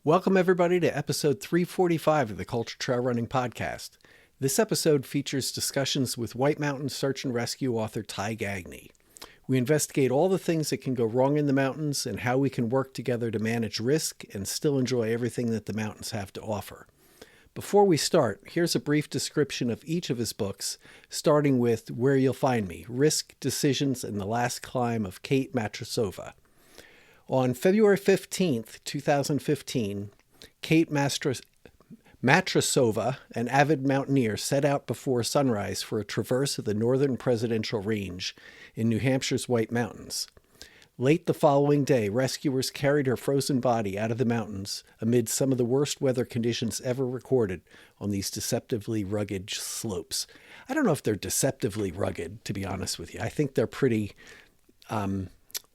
Welcome, everybody, to episode 345 of the Cultra Trail Running Podcast. This episode features discussions with White Mountain search and rescue author Ty Gagne. We investigate all the things that can go wrong in the mountains and how we can work together to manage risk and still enjoy everything that the mountains have to offer. Before we start, here's a brief description of each of his books, starting with Where You'll Find Me, Risk, Decisions, and the Last Climb of Kate Matrasova. On February 15th, 2015, Kate Matrasova, an avid mountaineer, set out before sunrise for a traverse of the northern presidential range in New Hampshire's White Mountains. Late the following day, rescuers carried her frozen body out of the mountains amid some of the worst weather conditions ever recorded on these deceptively rugged slopes. I don't know if they're deceptively rugged, to be honest with you. I think they're pretty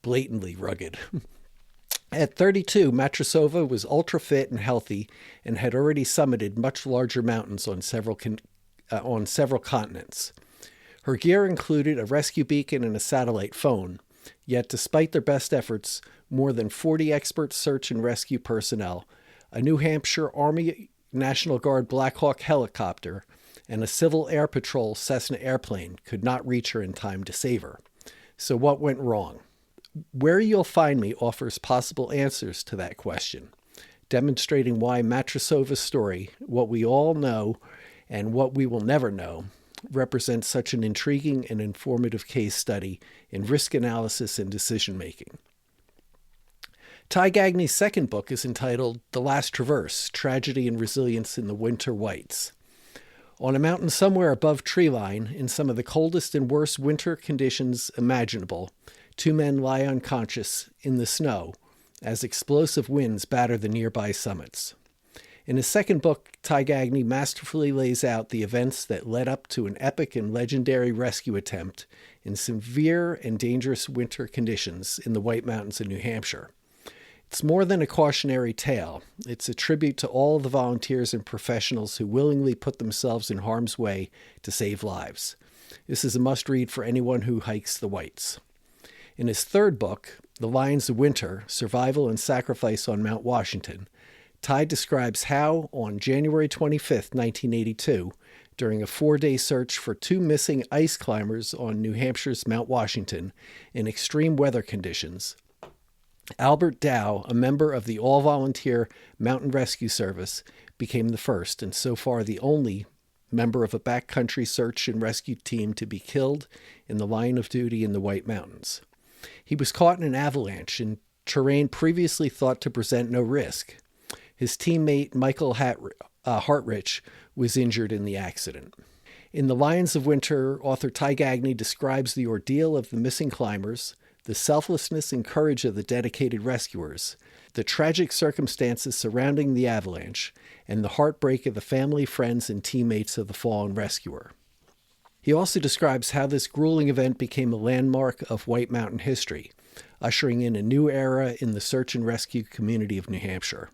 blatantly rugged. At 32, Matrasova was ultra fit and healthy and had already summited much larger mountains on several continents. Her gear included a rescue beacon and a satellite phone. Yet, despite their best efforts, more than 40 expert search and rescue personnel, a New Hampshire Army National Guard Black Hawk helicopter, and a Civil Air Patrol Cessna airplane could not reach her in time to save her. So what went wrong? Where You'll Find Me offers possible answers to that question, demonstrating why Matrasova's story, what we all know and what we will never know, represents such an intriguing and informative case study in risk analysis and decision-making. Ty Gagne's second book is entitled The Last Traverse, Tragedy and Resilience in the Winter Whites. On a mountain somewhere above treeline, in some of the coldest and worst winter conditions imaginable, two men lie unconscious in the snow as explosive winds batter the nearby summits. In his second book, Ty Gagne masterfully lays out the events that led up to an epic and legendary rescue attempt in severe and dangerous winter conditions in the White Mountains of New Hampshire. It's more than a cautionary tale. It's a tribute to all the volunteers and professionals who willingly put themselves in harm's way to save lives. This is a must-read for anyone who hikes the Whites. In his third book, The Lions of Winter, Survival and Sacrifice on Mount Washington, Ty describes how, on January 25, 1982, during a 4-day search for two missing ice climbers on New Hampshire's Mount Washington in extreme weather conditions, Albert Dow, a member of the all-volunteer Mountain Rescue Service, became the first, and so far the only, member of a backcountry search and rescue team to be killed in the line of duty in the White Mountains. He was caught in an avalanche in terrain previously thought to present no risk. His teammate Michael Hartrich was injured in the accident. In The Lions of Winter, author Ty Gagne describes the ordeal of the missing climbers, the selflessness and courage of the dedicated rescuers, the tragic circumstances surrounding the avalanche, and the heartbreak of the family, friends, and teammates of the fallen rescuer. He also describes how this grueling event became a landmark of White Mountain history, ushering in a new era in the search and rescue community of New Hampshire.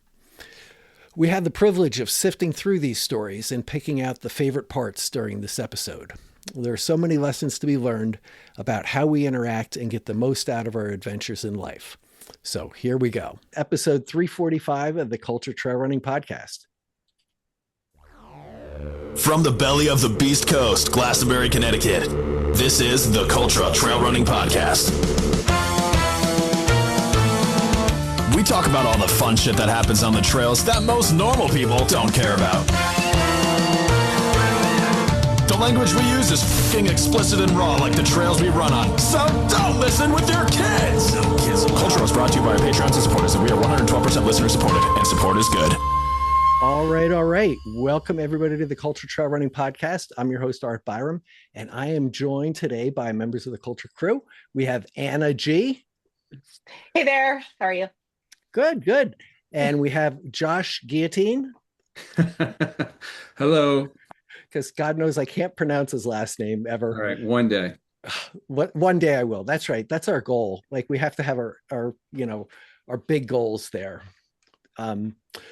We had the privilege of sifting through these stories and picking out the favorite parts during this episode. There are so many lessons to be learned about how we interact and get the most out of our adventures in life. So here we go. Episode 345 of the Cultra Trail Running Podcast. From the belly of the Beast Coast, Glastonbury, Connecticut, this is the Cultra Trail Running Podcast. We talk about all the fun shit that happens on the trails that most normal people don't care about. The language we use is fucking explicit and raw like the trails we run on. So don't listen with your kids. Cultra is brought to you by our patrons and supporters, and we are 112% listener supported, and support is good. All right. Welcome, everybody, to the Cultra Trail Running Podcast. I'm your host, Art Byram, and I am joined today by members of the Cultra Crew. We have Anna G. Hey there. How are you? Good. And we have Josh Guillotine. Hello. Because God knows I can't pronounce his last name ever. All right, one day. One day I will. That's right. That's our goal. Like, we have to have our big goals there.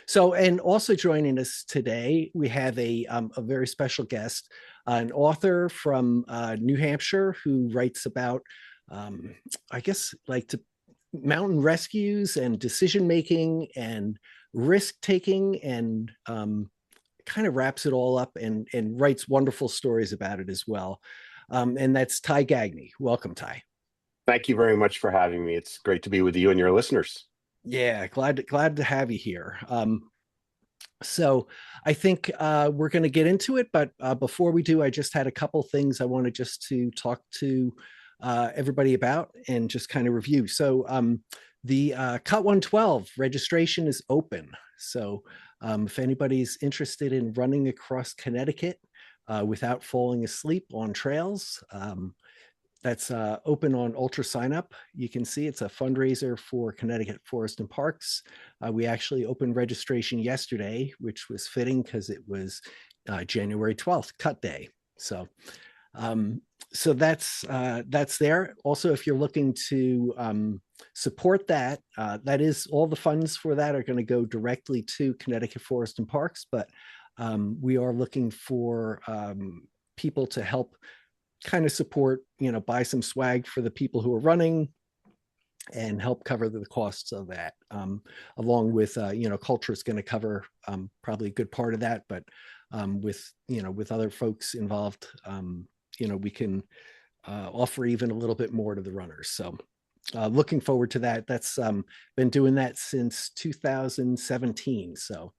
So, and also joining us today, we have a very special guest, an author from New Hampshire who writes about, mountain rescues and decision making and risk taking, and kind of wraps it all up and writes wonderful stories about it as well. And that's Ty Gagne. Welcome, Ty. Thank you very much for having me. It's great to be with you and your listeners. Yeah, glad to have you here. So I think we're going to get into it, but before we do, I just had a couple things I wanted just to talk to everybody about and just kind of review. So the Cut 112 registration is open. So if anybody's interested in running across Connecticut without falling asleep on trails, that's open on Ultra Sign Up. You can see it's a fundraiser for Connecticut Forest and Parks. We actually opened registration yesterday, which was fitting because it was January 12th, Cut Day. So, so that's there. Also, if you're looking to support that, that is all the funds for that are going to go directly to Connecticut Forest and Parks. But we are looking for people to help kind of support, buy some swag for the people who are running and help cover the costs of that, along with, Cultra is going to cover probably a good part of that, but with other folks involved, we can offer even a little bit more to the runners. So looking forward to that. That's been doing that since 2017. So,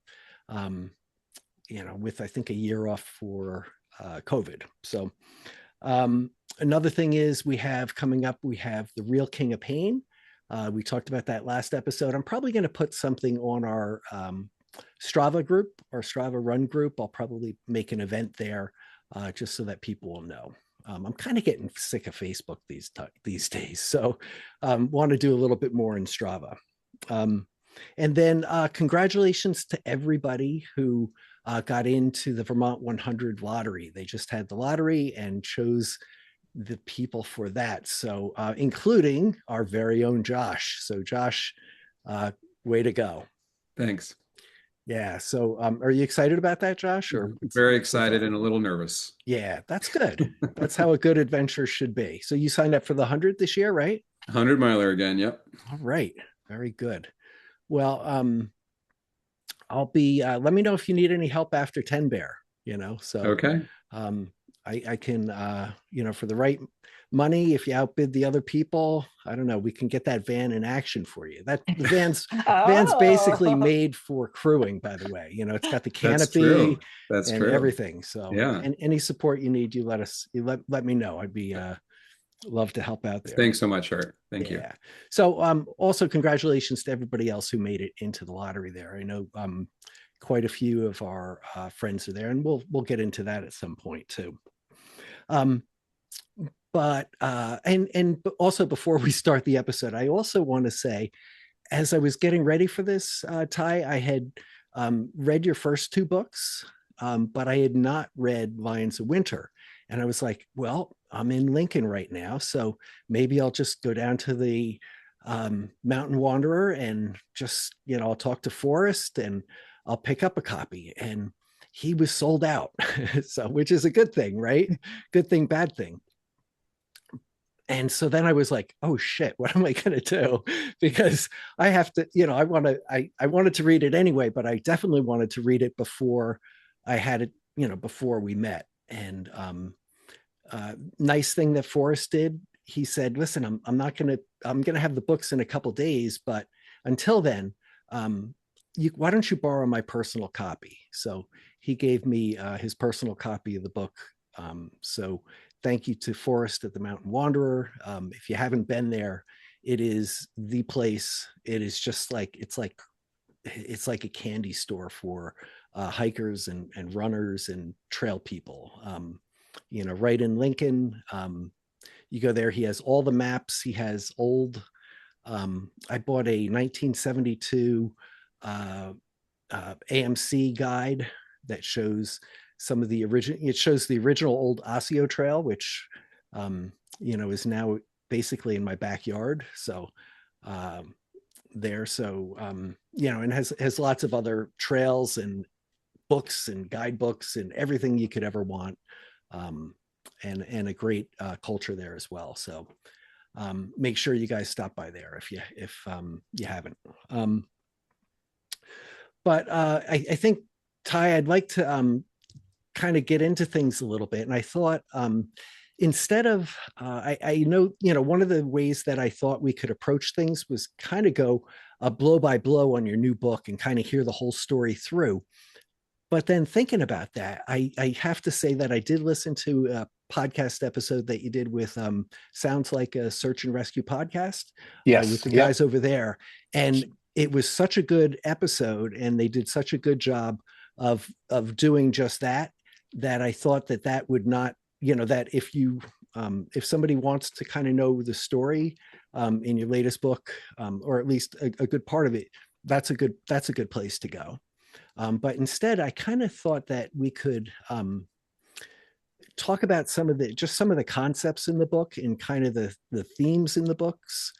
with, I think, a year off for COVID. So, another thing is we have the Real King of Pain. We talked about that last episode. I'm probably going to put something on our Strava group, our Strava run group. I'll probably make an event there just so that people will know. I'm kind of getting sick of Facebook these days. So want to do a little bit more in Strava. And then congratulations to everybody who got into the Vermont 100 lottery. They just had the lottery and chose the people for that. So including our very own Josh. So Josh, way to go. Thanks. Yeah. So are you excited about that, Josh? Or very excited and a little nervous. Yeah, that's good. That's how a good adventure should be. So you signed up for the 100 this year, right? 100 miler again. Yep. All right. Very good. Well, I'll be, let me know if you need any help after 10 Bear, so, okay. I can, for the right money, if you outbid the other people, I don't know, we can get that van in action for you. The van's basically made for crewing, by the way. It's got the canopy That's and true. everything. So yeah, and any support you need, you let me know. I'd be love to help out there. Thanks so much, Art. Thank you. So also congratulations to everybody else who made it into the lottery there. I know quite a few of our friends are there, and we'll get into that at some point too. But also before we start the episode, I also want to say, as I was getting ready for this, Ty, I had read your first two books, but I had not read Lions of Winter. And I was like, well, I'm in Lincoln right now, so maybe I'll just go down to the Mountain Wanderer and just, I'll talk to Forrest and I'll pick up a copy. And he was sold out, so which is a good thing, right? Good thing, bad thing. And so then I was like, oh shit, what am I going to do? Because I have to, I wanted to read it anyway, but I definitely wanted to read it before I had it, before we met. And nice thing that Forrest did, he said, listen, I'm going to have the books in a couple days, but until then, why don't you borrow my personal copy? So he gave me his personal copy of the book. So thank you to Forrest at the Mountain Wanderer. If you haven't been there, it is the place. It is just like, it's like a candy store for hikers and runners and trail people. Right in Lincoln, you go there, he has all the maps. He has old, I bought a 1972 AMC guide that shows some of the original old Osseo Trail, which is now basically in my backyard. So and has lots of other trails and books and guidebooks and everything you could ever want, and a great culture there as well. So make sure you guys stop by there if you haven't. But I think, Ty, I'd like to kind of get into things a little bit. And I thought, instead of, I know, one of the ways that I thought we could approach things was kind of go blow by blow on your new book and kind of hear the whole story through. But then thinking about that, I have to say that I did listen to a podcast episode that you did with Sounds Like a Search and Rescue podcast with Yes. the Yep. guys over there. And it was such a good episode, and they did such a good job of doing just that, that I thought that that would not, that if somebody wants to kind of know the story in your latest book, or at least a good part of it, that's a good place to go. But instead, I kind of thought that we could talk about some of the concepts in the book and kind of the themes in the books,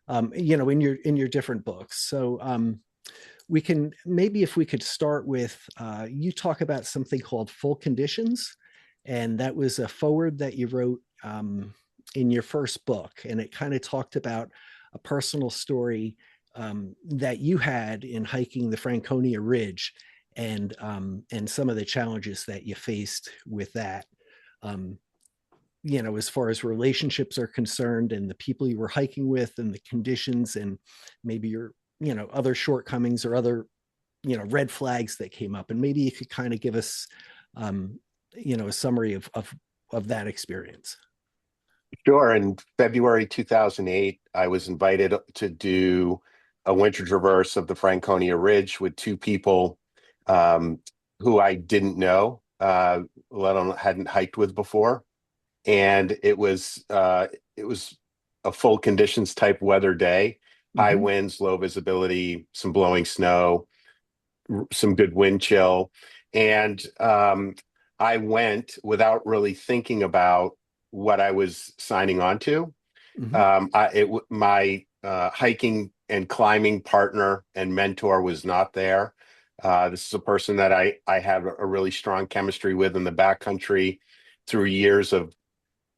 in your different books. So we can, maybe if we could start with, you talk about something called full conditions, and that was a foreword that you wrote in your first book, and it kind of talked about a personal story that you had in hiking the Franconia Ridge, and some of the challenges that you faced with that, as far as relationships are concerned, and the people you were hiking with, and the conditions, and maybe your other shortcomings or other red flags that came up. And maybe you could kind of give us a summary of that experience. Sure. In February 2008, I was invited to do a winter traverse of the Franconia Ridge with two people who I didn't know, let alone hadn't hiked with before. And it was a full conditions type weather day, high winds, low visibility, some blowing snow, some good wind chill. And I went without really thinking about what I was signing on to. My hiking and climbing partner and mentor was not there. This is a person that I have a really strong chemistry with in the backcountry through years of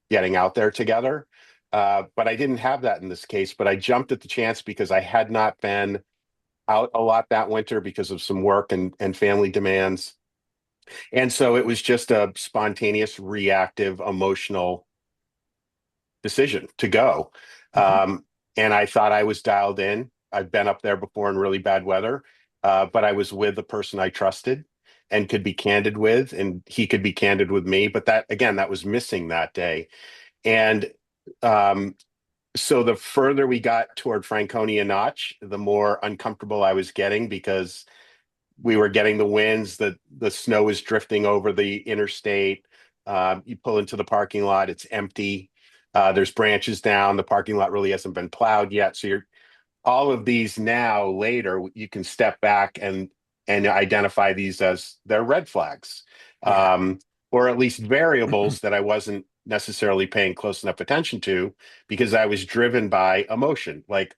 getting out there together. But I didn't have that in this case, but I jumped at the chance because I had not been out a lot that winter because of some work and family demands. And so it was just a spontaneous, reactive, emotional decision to go. And I thought I was dialed in. I've been up there before in really bad weather, but I was with the person I trusted and could be candid with, and he could be candid with me. But that was missing that day. And so the further we got toward Franconia Notch, the more uncomfortable I was getting, because we were getting the winds, the snow was drifting over the interstate. You pull into the parking lot, it's empty. There's branches down. The parking lot really hasn't been plowed yet. So all of these now later, you can step back and identify these as their red flags, or at least variables that I wasn't necessarily paying close enough attention to, because I was driven by emotion. Like,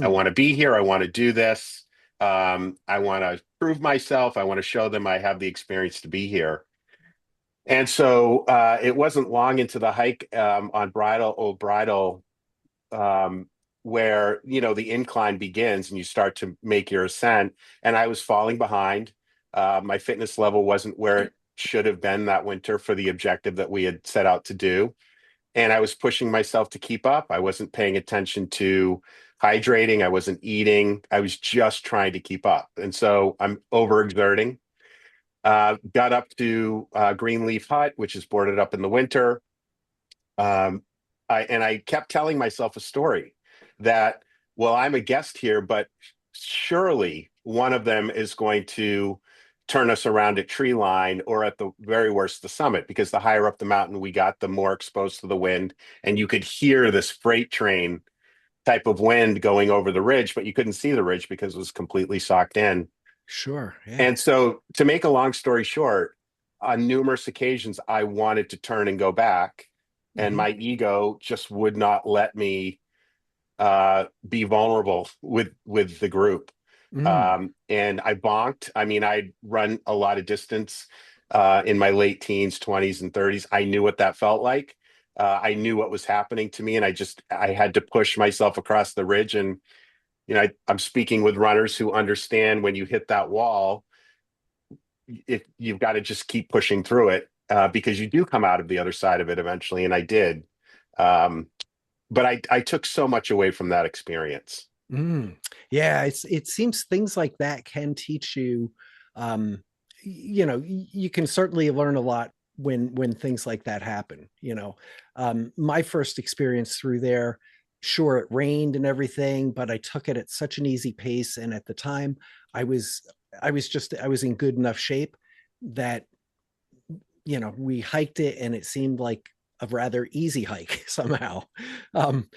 I want to be here. I want to do this. I want to prove myself. I want to show them I have the experience to be here. And so it wasn't long into the hike on Old Bridle, where, the incline begins and you start to make your ascent. And I was falling behind. My fitness level wasn't where it should have been that winter for the objective that we had set out to do. And I was pushing myself to keep up. I wasn't paying attention to hydrating. I wasn't eating. I was just trying to keep up. And so I'm overexerting. Got up to Greenleaf Hut, which is boarded up in the winter. I kept telling myself a story that, well, I'm a guest here, but surely one of them is going to turn us around at tree line, or at the very worst, the summit, because the higher up the mountain we got, the more exposed to the wind. And you could hear this freight train type of wind going over the ridge, but you couldn't see the ridge because it was completely socked in. Sure. Yeah. And so, to make a long story short, on numerous occasions, I wanted to turn and go back, and my ego just would not let me be vulnerable with the group. And I bonked. I mean, I'd run a lot of distance in my late teens, 20s, and 30s. I knew what that felt like. I knew what was happening to me, and I had to push myself across the ridge. And I'm speaking with runners who understand when you hit that wall, if you've got to just keep pushing through it, because you do come out of the other side of it eventually, and I did. Um, but I took so much away from that experience. Mm. Yeah, it seems things like that can teach you. Um, you can certainly learn a lot when things like that happen. My first experience through there, sure, it rained and everything, but I took it at such an easy pace, and at the time, I was I was in good enough shape that we hiked it, and it seemed like a rather easy hike somehow. Um,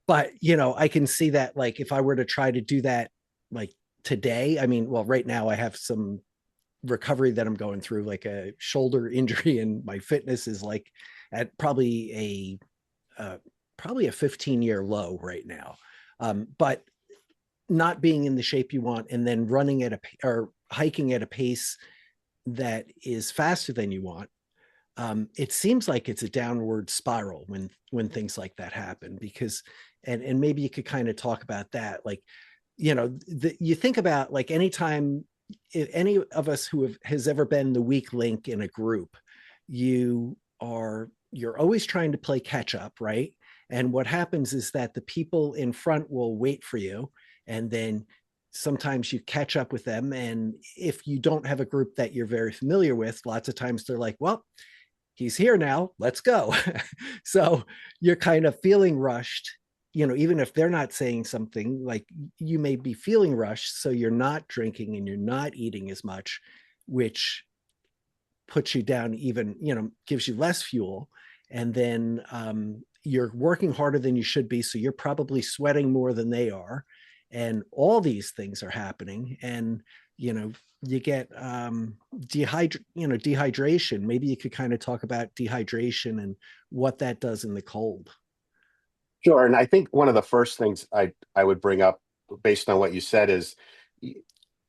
but I can see that, like, if I were to try to do that like today, I mean, well, right now I have some recovery that I'm going through, like a shoulder injury, and my fitness is like at probably a 15-year low right now. But not being in the shape you want, and then running at a or hiking at a pace that is faster than you want, it seems like it's a downward spiral when things like that happen. Because and maybe you could kind of talk about that, like, you think about, like, anytime any of us who has ever been the weak link in a group, you're always trying to play catch up, right? And what happens is that the people in front will wait for you, and then sometimes you catch up with them, and if you don't have a group that you're very familiar with, lots of times they're like, well, he's here now, let's go. So you're kind of feeling rushed, even if they're not saying something, like, you may be feeling rushed, so you're not drinking and you're not eating as much, which puts you down, even, gives you less fuel. And then you're working harder than you should be, so you're probably sweating more than they are, and all these things are happening. And you get dehydration. Maybe you could kind of talk about dehydration and what that does in the cold. Sure. And I think one of the first things I would bring up based on what you said is,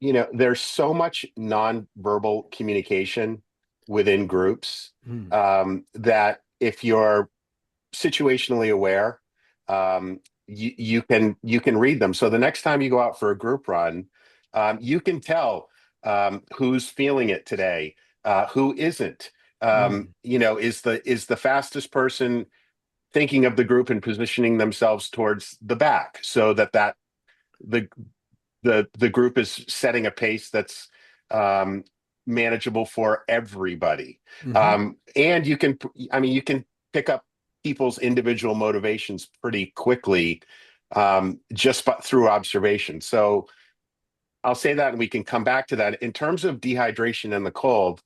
there's so much nonverbal communication within groups, Mm. that if you're situationally aware, you can read them. So the next time you go out for a group run, you can tell who's feeling it today, who isn't. Mm. Is the fastest person thinking of the group and positioning themselves towards the back, so that the the group is setting a pace that's manageable for everybody. Mm-hmm. And you can pick up people's individual motivations pretty quickly, just through observation. So I'll say that, and we can come back to that. In terms of dehydration and the cold,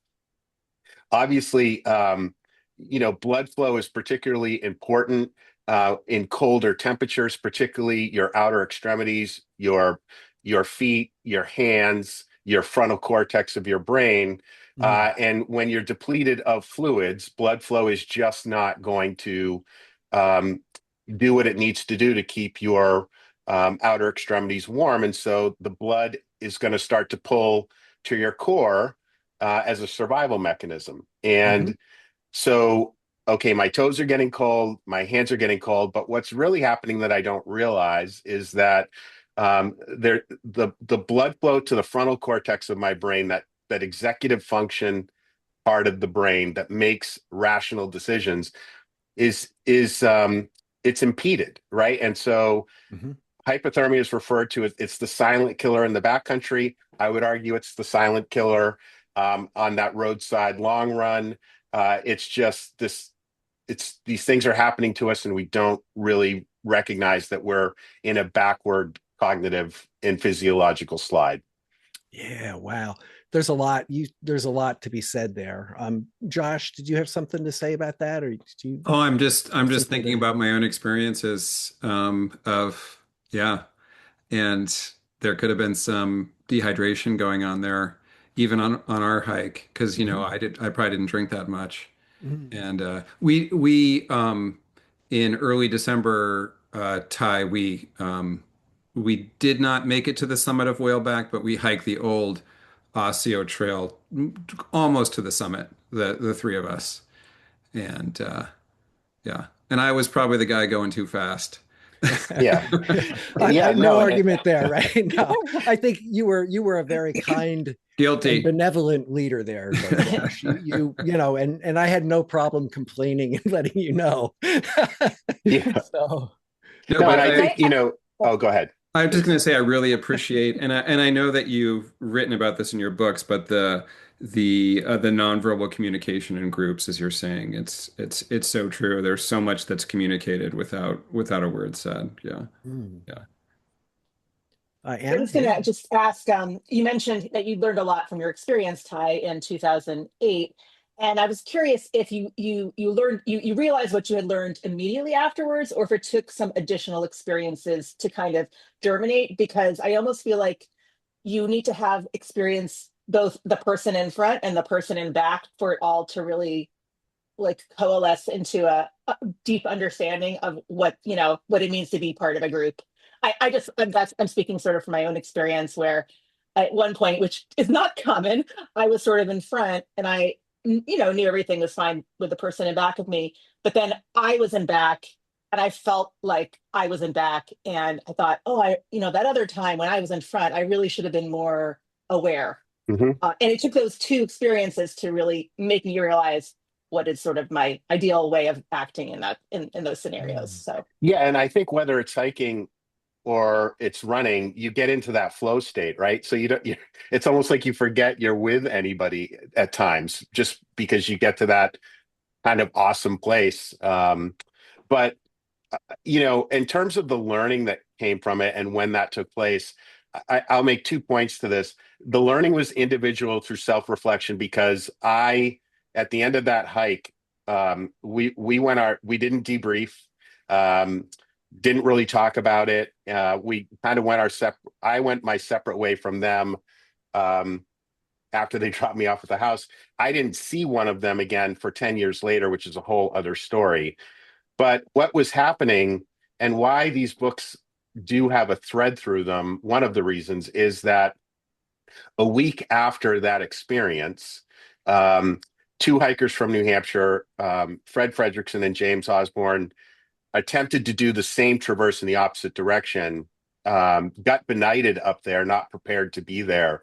obviously, blood flow is particularly important in colder temperatures, particularly your outer extremities, your feet, your hands, your frontal cortex of your brain. Mm. And when you're depleted of fluids, blood flow is just not going to um, do what it needs to do to keep your outer extremities warm. And so the blood is going to start to pull to your core as a survival mechanism. Mm-hmm. And so, okay, my toes are getting cold, my hands are getting cold, but what's really happening that I don't realize is that the blood flow to the frontal cortex of my brain, that executive function part of the brain that makes rational decisions, is it's impeded, right? And so Mm-hmm. hypothermia is referred to as, it's the silent killer in the backcountry. I would argue it's the silent killer on that roadside long run. It's just this, it's these things are happening to us, and we don't really recognize that we're in a backward cognitive and physiological slide. Yeah, wow. There's a lot to be said there. Josh, did you have something to say about that, or did you Oh, I'm have just something thinking to? about my own experiences of yeah, and there could have been some dehydration going on there, even on our hike, because Mhm. I probably didn't drink that much. Mhm. And we in early December, Ty, we did not make it to the summit of Whaleback, but we hiked the old Osseo Trail almost to the summit, the three of us. And yeah, and I was probably the guy going too fast. Yeah. I Yeah, no no, argument there, right? No, I think you were a very kind and Guilty. benevolent leader there, though, Josh. You know, and I had no problem complaining and letting you know. yeah. So No, No, but and I Can think, I, oh, go ahead, I'm just going please. to say I really appreciate, and I know that you've written about this in your books, but the nonverbal communication in groups, as you're saying, it's so true. There's so much that's communicated without a word said. Yeah, mm. yeah. I Anna, was going yeah. to just ask, you mentioned that you learned a lot from your experience, Ty, in 2008. And I was curious if you learned, you realized what you had learned immediately afterwards, or if it took some additional experiences to kind of germinate, because I almost feel like you need to have experience both the person in front and the person in back for it all to really like coalesce into a deep understanding of what what it means to be part of a group. I just I'm speaking sort of from my own experience where at one point, which is not common, I was sort of in front and I knew everything was fine with the person in back of me, but then I was in back and I felt like I was in back and I thought, oh, I that other time when I was in front, I really should have been more aware. Hmm. And it took those two experiences to really make me realize what is sort of my ideal way of acting in that in those scenarios. Mm. So Yeah, and I think whether it's hiking or it's running, you get into that flow state, right? So it's almost like you forget you're with anybody at times just because you get to that kind of awesome place. But in terms of the learning that came from it and when that took place, I'll make 2 points to this. The learning was individual through self-reflection because at the end of that hike, we didn't debrief, um, didn't really talk about it. We kind of went our separate. I went my separate way from them. Um, After they dropped me off at the house, I didn't see one of them again for 10 years later, which is a whole other story. But what was happening and why these books do have a thread through them, one of the reasons is that a week after that experience, um, two hikers from New Hampshire, Fred Fredrickson and James Osborne, attempted to do the same traverse in the opposite direction, got benighted up there, not prepared to be there.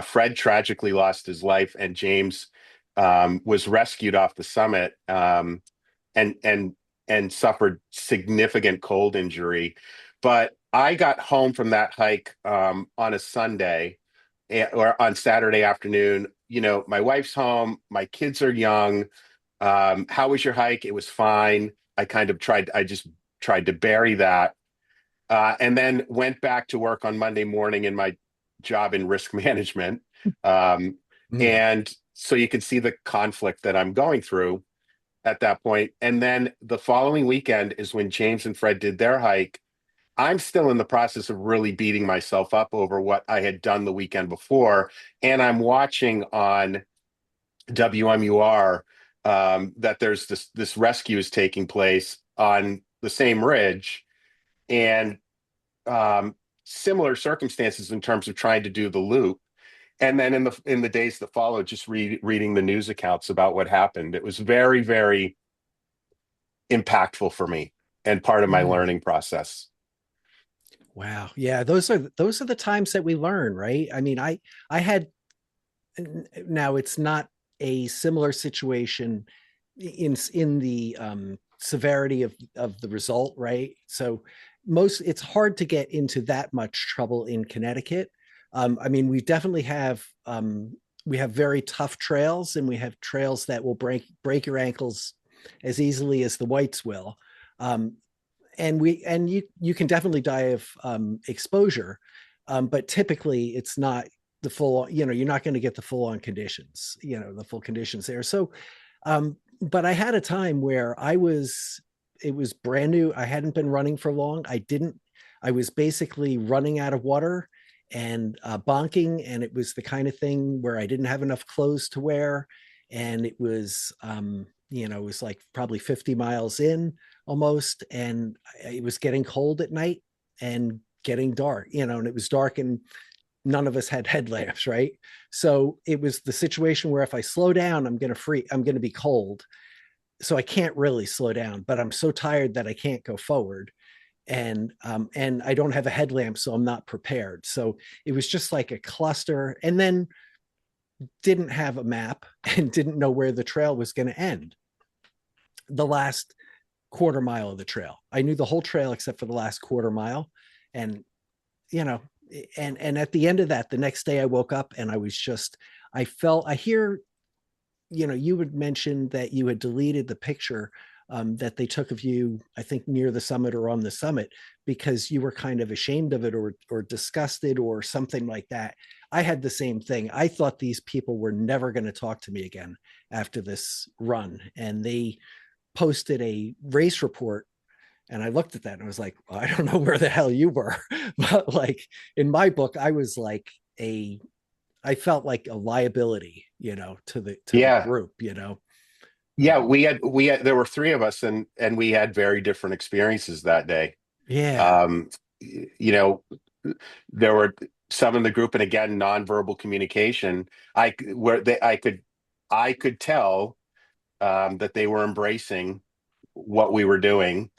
Fred tragically lost his life, and James was rescued off the summit, and suffered significant cold injury. But I got home from that hike on a Sunday or on Saturday afternoon. My wife's home, my kids are young. How was your hike? It was fine. I just tried to bury that. And then went back to work on Monday morning in my job in risk management. Um, Mm. and so you can see the conflict that I'm going through at that point. And then the following weekend is when James and Fred did their hike. I'm still in the process of really beating myself up over what I had done the weekend before. And I'm watching on WMUR that there's this rescue is taking place on the same ridge, and similar circumstances in terms of trying to do the loop. And then in the days that followed, just reading the news accounts about what happened, it was very, very impactful for me and part of my Mm. learning process. Wow. Yeah, those are the times that we learn, right? I mean, I had now it's not a similar situation in the severity of the result, right? So it's hard to get into that much trouble in Connecticut. I mean, we have very tough trails, and we have trails that will break your ankles as easily as the whites will. Um, and you can definitely die of exposure, but typically it's not the full. You're not going to get the full on conditions. The full conditions there. So, but I had a time where it was brand new. I hadn't been running for long. I was basically running out of water and bonking, and it was the kind of thing where I didn't have enough clothes to wear, and it was it was like probably 50 miles in almost, and it was getting cold at night and getting dark, and it was dark, and none of us had headlamps, right? So it was the situation where if I slow down, I'm going to be cold. So I can't really slow down, but I'm so tired that I can't go forward. and I don't have a headlamp, so I'm not prepared. So it was just like a cluster, and then didn't have a map and didn't know where the trail was going to end. The last quarter mile of the trail, I knew the whole trail except for the last quarter mile, and you know, and at the end of that, the next day I woke up and I was just, I hear, you had mentioned that you had deleted the picture that they took of you, I think near the summit or on the summit, because you were kind of ashamed of it or disgusted or something like that. I had the same thing. I thought these people were never going to talk to me again after this run. And they posted a race report. And I looked at that and I was like, well, I don't know where the hell you were. But like in my book, I was like I felt like a liability, to the Yeah. group, Yeah, we had there were three of us, and we had very different experiences that day. Yeah. Um, there were some in the group, and again, nonverbal communication. I could tell that they were embracing what we were doing,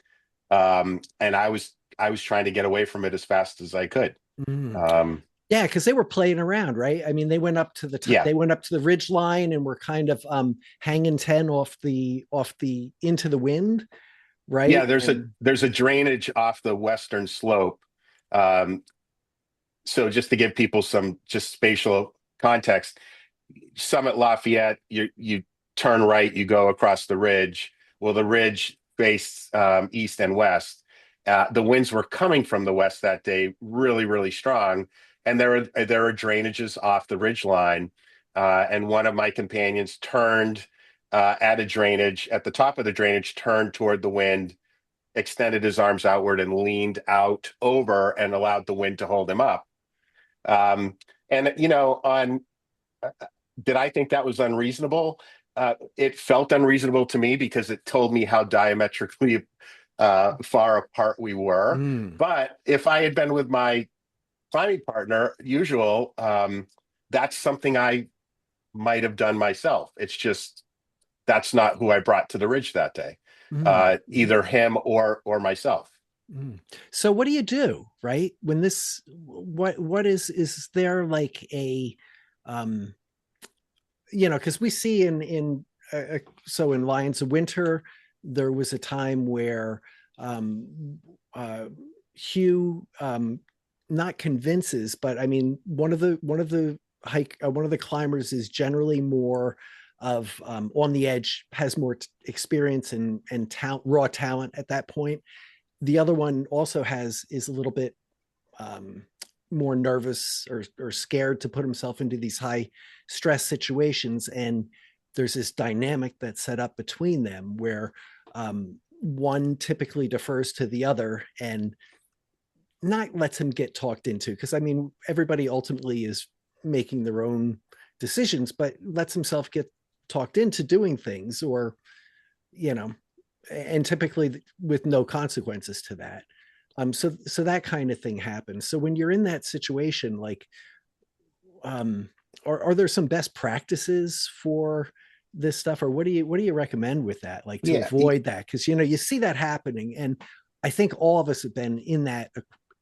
and I was trying to get away from it as fast as I could. Mm. Um, Yeah, because they were playing around, right? I mean, they went up to yeah, they went up to the ridge line and were kind of hanging 10 off the into the wind, yeah. right? And There's a drainage off the western slope. Um, so just to give people some just spatial context, Summit Lafayette, you turn right, you go across the ridge. Well, the ridge faced east and west. The winds were coming from the west that day, really, really strong, and there are drainages off the ridge line. And one of my companions turned at a drainage at the top of the drainage, turned toward the wind, extended his arms outward, and leaned out over and allowed the wind to hold him up. Um, and on did I think that was unreasonable? It felt unreasonable to me because it told me how diametrically far apart we were. mm, But if I had been with my climbing partner, usual, that's something I might have done myself. It's just that's not who I brought to the ridge that day, mm, either him or myself. mm. So what do you do, right? When this, what is there like a, um, because we see so in Lions of Winter, there was a time where uh, Hugh not convinces, but I mean one of the climbers is generally more of on the edge, has more experience and raw talent at that point. The other one also is a little bit um, more nervous or scared to put himself into these high stress situations. And there's this dynamic that's set up between them where one typically defers to the other and not lets him get talked into. Because I mean, everybody ultimately is making their own decisions, but lets himself get talked into doing things, or, you know, and typically with no consequences to that. So that kind of thing happens. So when you're in that situation, like, are there some best practices for this stuff, or what do you recommend with that, like to Yeah, avoid that? Because you see that happening, and I think all of us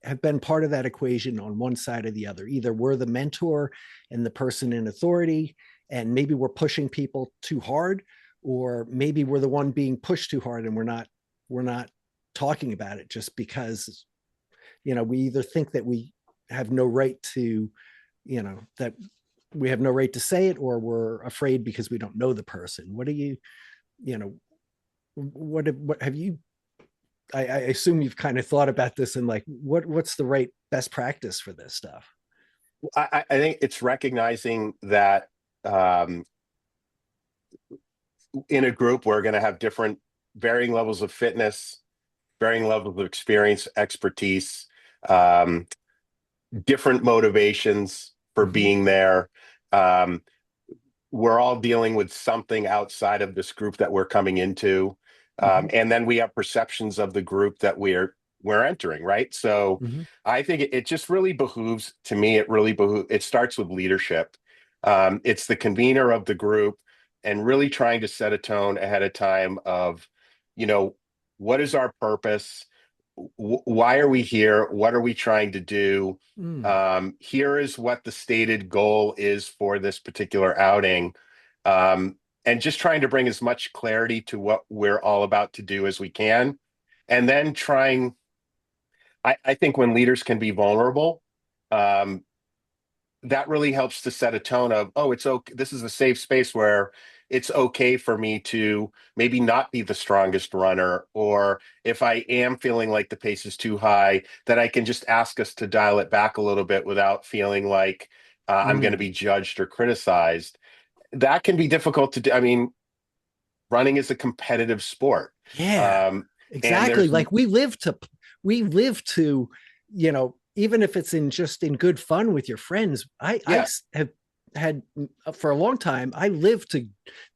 have been part of that equation on one side or the other. Either we're the mentor and the person in authority, and maybe we're pushing people too hard, or maybe we're the one being pushed too hard and we're not talking about it just because we either think that we have no right to that we have no right to say it, or we're afraid because we don't know the person. What do you know what have you I assume you've kind of thought about this, and like what's the right best practice for this stuff? I think it's recognizing that in a group we're going to have different varying levels of fitness, varying levels of experience, expertise, um, different motivations for Mm-hmm. being there. Um, we're all dealing with something outside of this group that we're coming into, Mm-hmm. and then we have perceptions of the group that we're entering, right? So Mm-hmm. I think it just really behooves, to me, it starts with leadership. It's the convener of the group, and really trying to set a tone ahead of time of, you know, what is our purpose? why are we here? What are we trying to do? Mm. Here is what the stated goal is for this particular outing. Um, and just trying to bring as much clarity to what we're all about to do as we can. And then I think when leaders can be vulnerable, um, that really helps to set a tone of, oh, it's okay. This is a safe space where it's okay for me to maybe not be the strongest runner, or if I am feeling like the pace is too high, that I can just ask us to dial it back a little bit without feeling like I'm going to Mm. be judged or criticized. That can be difficult to do. I mean, running is a competitive sport. Yeah, Um, and exactly. there's, Like we live to, even if it's in just in good fun with your friends. I yeah, have had for a long time. I lived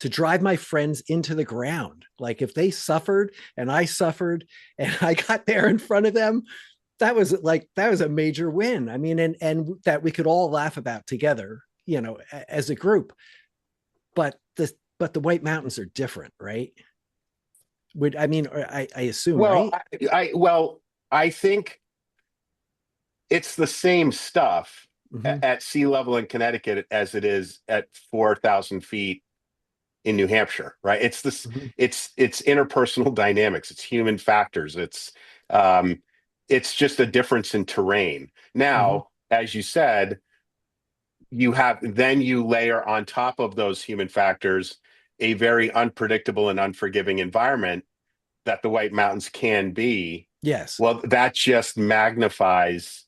to drive my friends into the ground. Like if they suffered and I suffered and I got there in front of them, that was a major win. I mean, and that we could all laugh about together, as a group. But the White Mountains are different, right? I assume, well, right? I think it's the same stuff Mm-hmm. at sea level in Connecticut as it is at 4,000 feet in New Hampshire, right? Mm-hmm. It's interpersonal dynamics, it's human factors, um, it's just a difference in terrain. Mm-hmm. Now, as you said, you layer on top of those human factors a very unpredictable and unforgiving environment that the White Mountains can be. Yes. Well, that just magnifies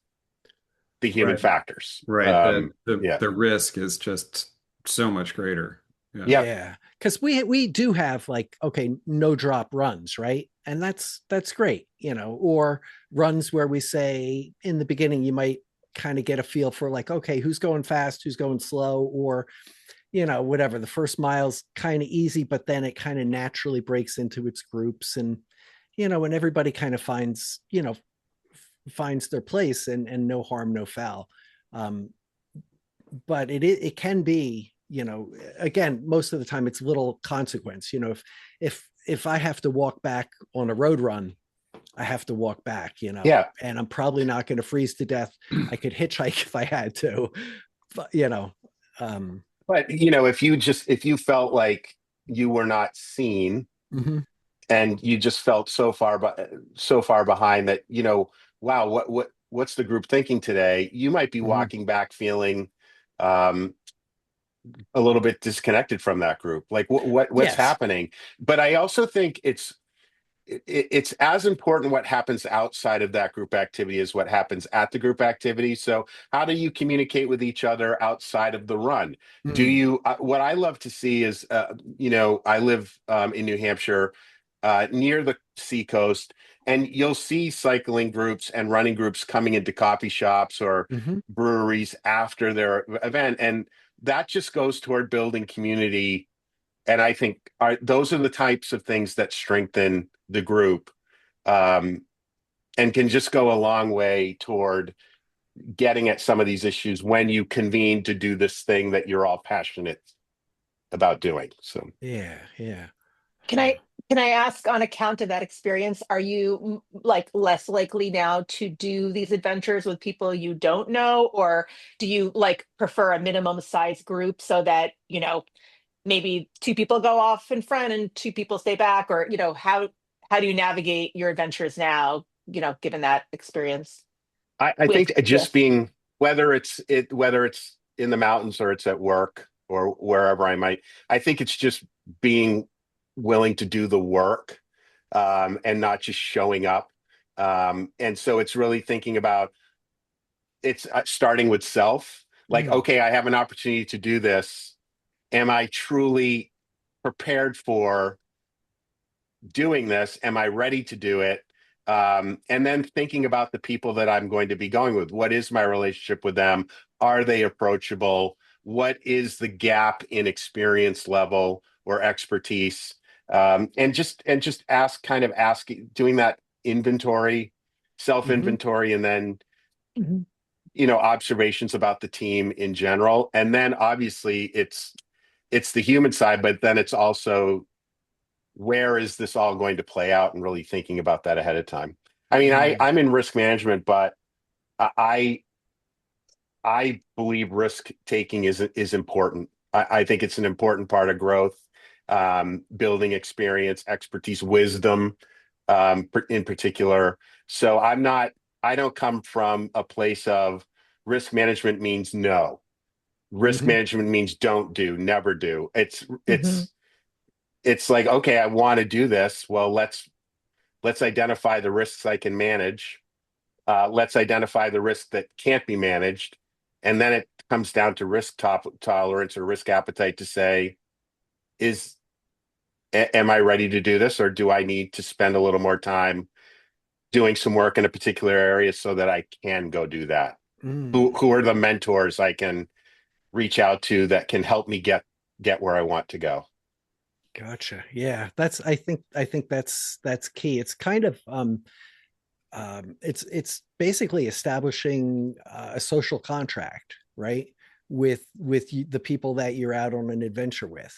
the human Right. factors. Right. The Yeah. the risk is just so much greater. Yeah. Yep. Yeah. Because we do have like, okay, no drop runs, right? And that's great, or runs where we say in the beginning you might kind of get a feel for like, okay, who's going fast, who's going slow, or whatever. The first mile's kind of easy, but then it kind of naturally breaks into its groups, and everybody kind of finds their place, and no harm, no foul. Um, but it can be, again, most of the time it's little consequence. If I have to walk back on a road run, I have to walk back, Yeah. and I'm probably not going to freeze to death. I could hitchhike if I had to, but um, But if you felt like you were not seen mm-hmm. and you just felt so far behind that, wow, what's the group thinking today? You might be Mm-hmm. walking back feeling um a little bit disconnected from that group. Like what's Yes. happening? But I also think it's as important what happens outside of that group activity as what happens at the group activity. So how do you communicate with each other outside of the run? Do Mm. you what I love to see is I live in New Hampshire, near the seacoast, and you'll see cycling groups and running groups coming into coffee shops or Mm-hmm. breweries after their event, and that just goes toward building community. And I think those are the types of things that strengthen the group, um, and can just go a long way toward getting at some of these issues when you convene to do this thing that you're all passionate about doing. So Yeah. Yeah. Can I ask, on account of that experience, are you like less likely now to do these adventures with people you don't know, or do you like prefer a minimum size group so that, maybe two people go off in front and two people stay back, or, how do you navigate your adventures now, given that experience I with think just with being, whether it's in the mountains or it's at work or wherever I think it's just being willing to do the work, and not just showing up. And so it's really thinking about, it's starting with self. Like, Mm. okay, I have an opportunity to do this. Am I truly prepared for doing this? Am I ready to do it? And then thinking about the people that I'm going to be going with. What is my relationship with them? Are they approachable? What is the gap in experience level or expertise? And just asking, doing that inventory, self Mm-hmm. inventory, and then Mhm. observations about the team in general. And then obviously it's the human side, but then it's also, where is this all going to play out, and really thinking about that ahead of time. I mean, Mm-hmm. I'm in risk management, but I I believe risk taking is important. I think it's an important part of growth, building experience, expertise, wisdom, in particular. So I don't come from a place of risk management means no. Risk Mm-hmm. management means don't do, never do. Hmm. It's like, okay, I want to do this. Well, let's identify the risks I can manage. Let's identify the risk that can't be managed. And then it comes down to risk tolerance or risk appetite to say, is am I ready to do this, or do I need to spend a little more time doing some work in a particular area so that I can go do that? Mm. Who are the mentors I can reach out to that can help me get where I want to go? Gotcha. Yeah, that's I think that's key. It's kind of it's basically establishing a social contract, right? With the people that you're out on an adventure with,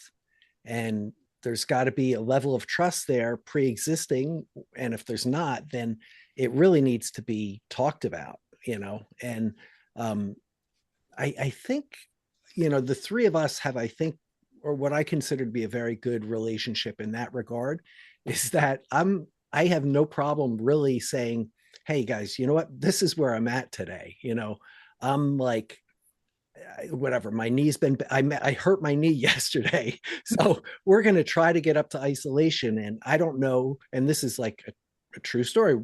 and there's got to be a level of trust there pre-existing, and if there's not, then it really needs to be talked about, and um, I think, the three of us have, I think, or what I consider to be a very good relationship in that regard, is that I have no problem really saying, hey guys, you know what? This is where I'm at today. I'm like, whatever, my knee's been, I hurt my knee yesterday. So we're going to try to get up to isolation. And I don't know. And this is like a true story.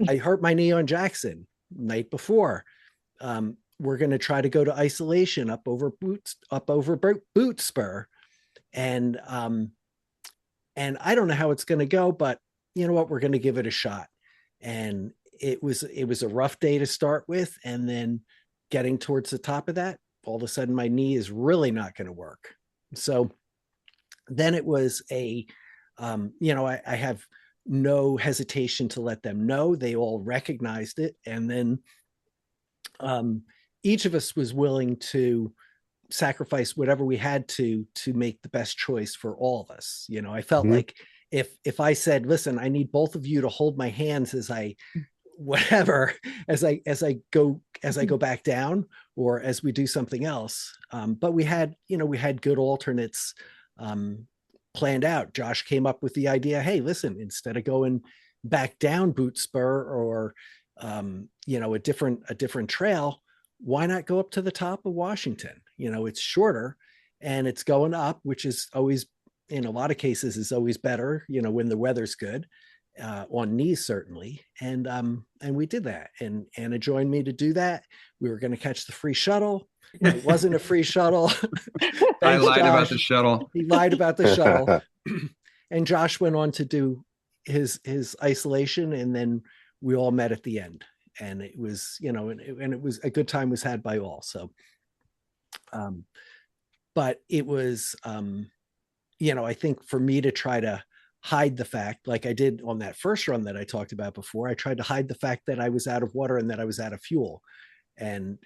I hurt my knee on Jackson night before. We're going to try to go to isolation up over Boot Spur, and I don't know how it's going to go, but you know what, we're going to give it a shot. And it was a rough day to start with, and then getting towards the top of that, all of a sudden my knee is really not going to work. So then it was I have no hesitation to let them know. They all recognized it, and then each of us was willing to sacrifice whatever we had to make the best choice for all of us. I felt Mhm. like if I said, listen, I need both of you to hold my hands as I whatever as I go back down, or as we do something else. But we had good alternates planned out. Josh came up with the idea, hey, listen, instead of going back down Boot Spur, or a different trail, why not go up to the top of Washington? It's shorter and it's going up, which is always, in a lot of cases, is always better, when the weather's good, on knees certainly. And we did that, and Anna joined me to do that. We were going to catch the free shuttle. It wasn't a free shuttle. I Thanks, lied about the Josh. shuttle. He lied about the shuttle. And Josh went on to do his isolation, and then we all met at the end, and it was, and it was a good time was had by all. So but it was, I think for me to try to hide the fact, like I did on that first run that I talked about before, I tried to hide the fact that I was out of water and that I was out of fuel. And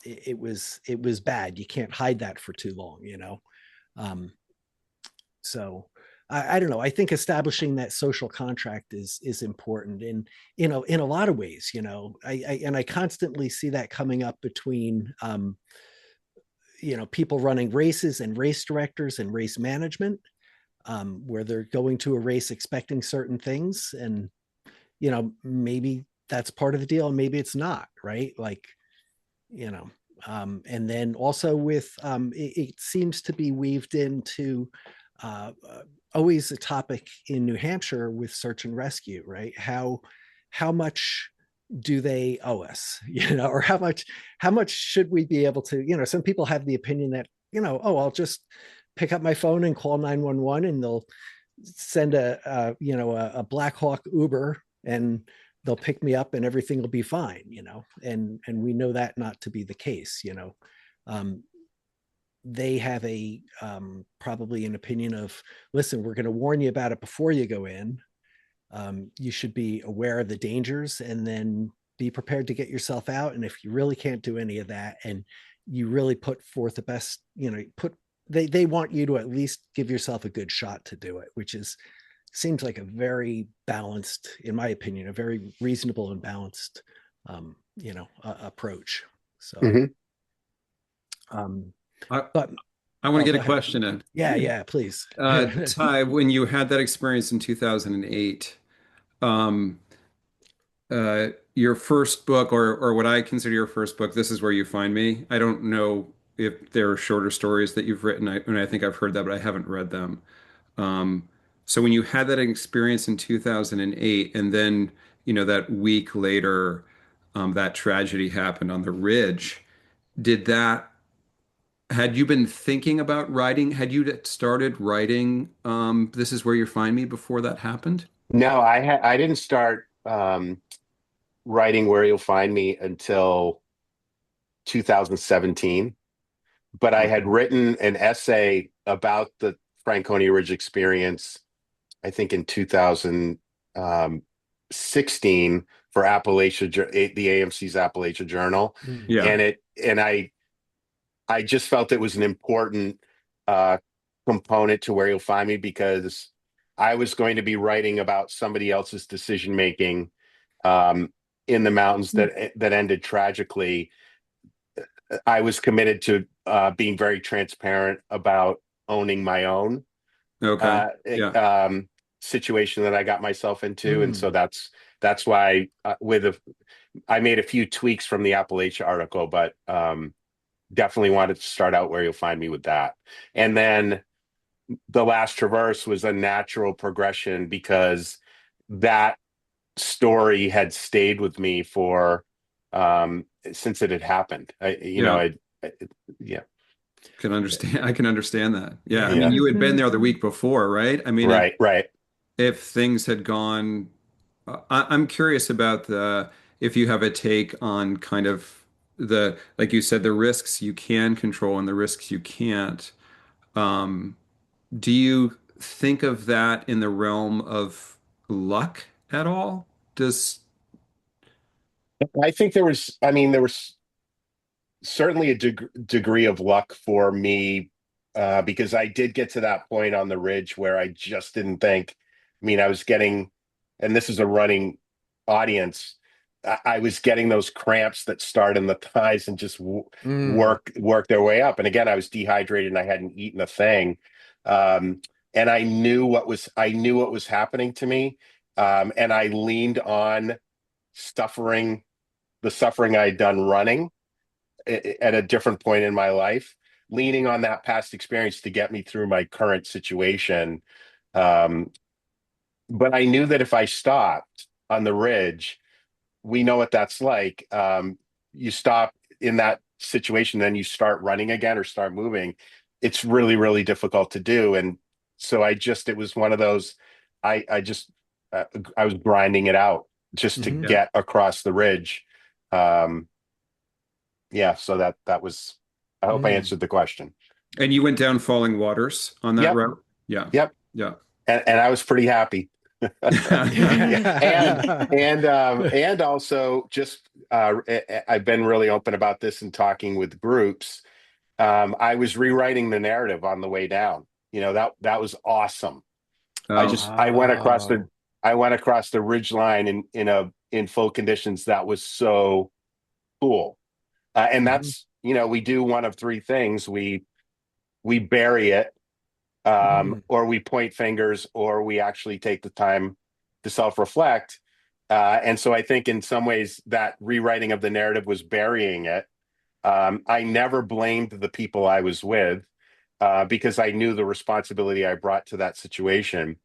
it was bad. You can't hide that for too long. um, so I don't know. I think establishing that social contract is important in a lot of ways. I constantly see that coming up between people running races and race directors and race management, where they're going to a race expecting certain things, and maybe that's part of the deal and maybe it's not, right? Like, and then also with it seems to be weaved into always a topic in New Hampshire with search and rescue, right? How much do they owe us, or how much should we be able to, some people have the opinion that, oh, I'll just pick up my phone and call 911 and they'll send a Black Hawk Uber and they'll pick me up and everything will be fine, and we know that not to be the case. um, they have probably an opinion of, listen, we're going to warn you about it before you go in. You should be aware of the dangers and then be prepared to get yourself out. And if you really can't do any of that, and you really put forth the best, they want you to at least give yourself a good shot to do it, which is seems like a very balanced, in my opinion, a very reasonable and balanced, approach. So, Mhm. um, I, but I want oh, to go get a ahead. question in. Yeah, please. Ty, when you had that experience in 2008, um, your first book, or what I consider your first book, This Is Where You Find Me. I don't know if there are shorter stories that you've written, and I think I've heard that, but I haven't read them. Um, so when you had that experience in 2008, and then, that week later, that tragedy happened on the Ridge, did that, had you been thinking about writing? Had you started writing, This Is Where You Find Me before that happened? No, I didn't start writing Where You'll Find Me until 2017, but I had Okay. written an essay about the Franconia Ridge experience, I think in 2016 for the AMC's Appalachia Journal, Mm. Yeah. and I just felt it was an important uh, component to Where You'll Find Me because I was going to be writing about somebody else's decision making um, in the mountains that ended tragically. I was committed to being very transparent about owning my own Okay. uh, Yeah. um, situation that I got myself into, and so Mm. that's why I made a few tweaks from the Appalachia article, but definitely wanted to start out Where You'll Find Me with that, and then The Last Traverse was a natural progression because that story had stayed with me for since it had happened. Yeah. I yeah, Can understand. I can understand that. Yeah. I mean, yeah, you had been there the week before, right? I mean, right, right. if things had gone, I'm curious about if you have a take on kind of like you said, the risks you can control and the risks you can't. Um, do you think of that in the realm of luck at all? Does, I think there was certainly a degree of luck for me because I did get to that point on the ridge where I just didn't think. I mean, I was getting, and this is a running audience. I was getting those cramps that start in the thighs and just Mm. work their way up. And again, I was dehydrated and I hadn't eaten a thing, um, and I knew what was happening to me, and I leaned on suffering the suffering I had done running at a different point in my life, leaning on that past experience to get me through my current situation. Um, but I knew that if I stopped on the ridge, we know what that's like. You stop in that situation, then you start running again or start moving. It's really, really difficult to do. And so it was one of those, I just, uh, I was grinding it out just to Hmm. yeah. get across the ridge. Um, yeah, so that was, I hope I Mm. answered the question. And you went down Falling Waters on that Yep, route? Yeah. yep. Yeah. And I was pretty happy. Yeah, and also just I've been really open about this and talking with groups. I was rewriting the narrative on the way down. That was awesome. I Oh, just Wow. I went across the ridge line in full conditions. That was so cool. And Hmm. that's, we do one of three things. We bury it, Mm. or we point fingers, or we actually take the time to self-reflect. And so I think in some ways that rewriting of the narrative was burying it. I never blamed the people I was with because I knew the responsibility I brought to that situation.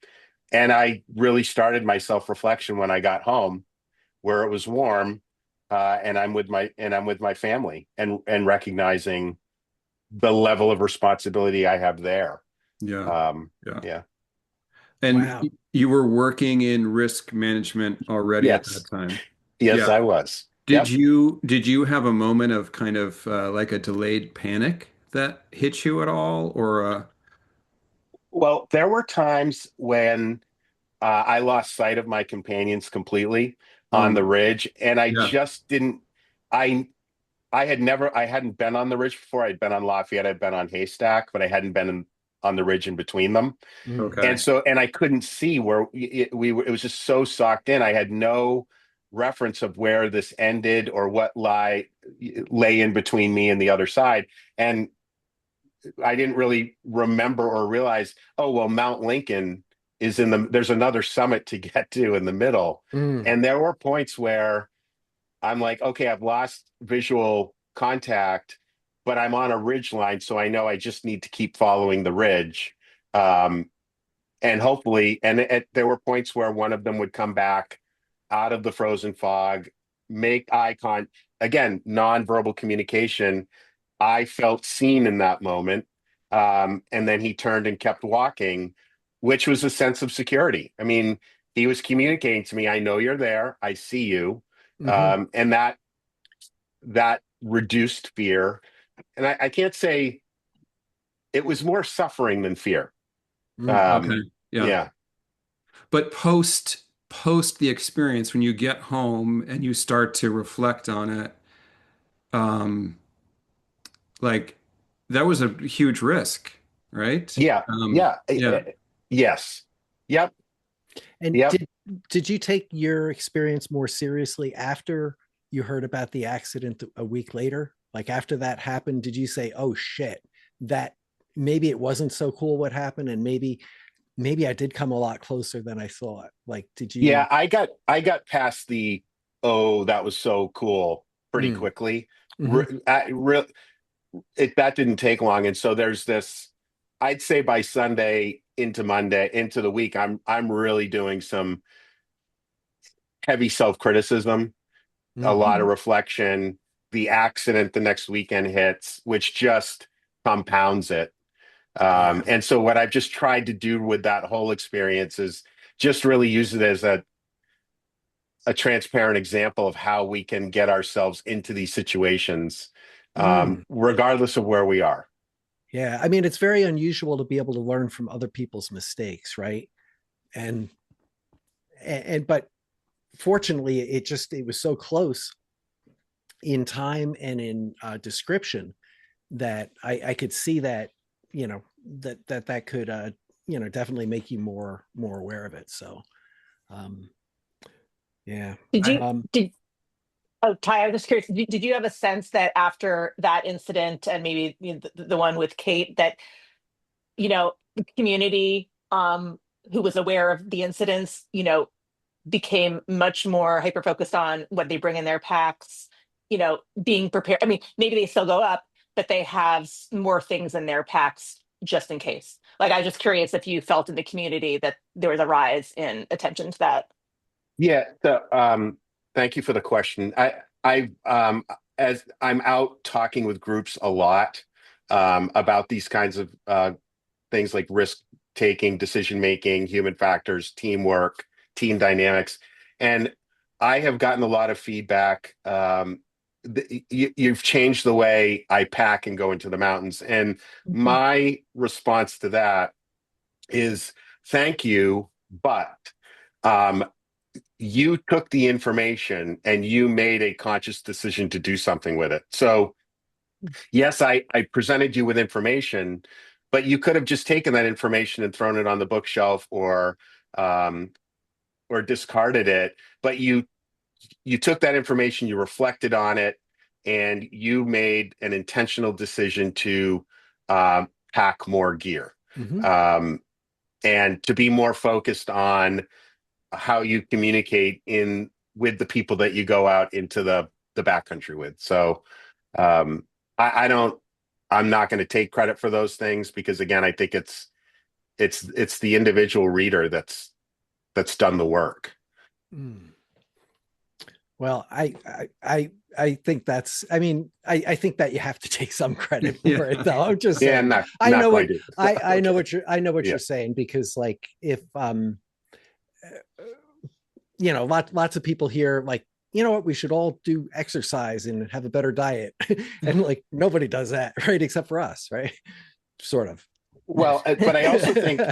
And I really started my self-reflection when I got home, where it was warm, and I'm with my family, and recognizing the level of responsibility I have there. yeah. Um, Yeah. yeah. And Wow. you were working in risk management already at that Yes. time. Yes, Yeah. I was. Did Yep. you have a moment of kind of like a delayed panic that hit you at all, or Well, there were times when I lost sight of my companions completely oh on the no? ridge, and I Yeah. just didn't. I I hadn't been on the ridge before. I'd been on Lafayette, I'd been on Haystack, but I hadn't been on the ridge in between them. Okay. And I couldn't see where it was just so socked in. I had no reference of where this ended or what lay in between me and the other side. And I didn't really remember or realize, oh, well, Mount Lincoln is there's another summit to get to in the middle. Mm. And there were points where I'm like, okay, I've lost visual contact, but I'm on a ridge line. So I know I just need to keep following the ridge. And hopefully, there were points where one of them would come back out of the frozen fog, make eye contact, again, nonverbal communication. I felt seen in that moment. And then he turned and kept walking, which was a sense of security. I mean, he was communicating to me, I know you're there. I see you. Mm-hmm. And that reduced fear. And I can't say it was more suffering than fear. Okay. Yeah. Yeah. But post the experience, when you get home and you start to reflect on it, um, like that was a huge risk, right? Yeah. Yeah. Yeah. Yes. Yep. And Yep. did you take your experience more seriously after you heard about the accident a week later? Like after that happened, did you say, "Oh shit, that maybe it wasn't so cool what happened, and maybe I did come a lot closer than I thought"? Like, did you? Yeah, I got past the, oh, that was so cool pretty Mm. quickly. Hmm. That didn't take long, and so there's this. I'd say by Sunday into Monday into the week, I'm really doing some heavy self-criticism, a lot of Hmm. reflection. The accident the next weekend hits, which just compounds it. Yeah. And so what I've just tried to do with that whole experience is just really use it as a transparent example of how we can get ourselves into these situations, Mm. regardless of where we are. Yeah. I mean, it's very unusual to be able to learn from other people's mistakes, right? And but fortunately, it was so close in time and in description that I could see that, that could definitely make you more aware of it. So um yeah. Did you Um did Oh, Ty, I was just curious. Did you have a sense that after that incident and maybe the one with Kate, that the community who was aware of the incidents, became much more hyper focused on what they bring in their packs, being prepared. I mean, maybe they still go up, but they have more things in their packs just in case. Like, I was just curious if you felt in the community that there was a rise in attention to that. Yeah. So, thank you for the question. As I'm out talking with groups a lot, about these kinds of things like risk taking, decision making, human factors, teamwork, team dynamics. And I have gotten a lot of feedback. You've changed the way I pack and go into the mountains. And Mhm. my response to that is thank you, but um, you took the information and you made a conscious decision to do something with it. So yes, I presented you with information, but you could have just taken that information and thrown it on the bookshelf um, or discarded it. But you took that information, you reflected on it, and you made an intentional decision to pack more gear, mhm. um, and to be more focused on how you communicate in with the people that you go out into the backcountry with. So um, I don't. I'm not going to take credit for those things because again, I think it's the individual reader that's done the work. Mm. Well, I think that's, I mean, I think that you have to take some credit Yeah. for it though. I'm just Yeah, saying. not I not know what quite it. I know Okay. what Yeah. you're saying, because like if lots of people here like, you know what, we should all do exercise and have a better diet. And like nobody does that, right? Except for us, right? Sort of. Well, but I also think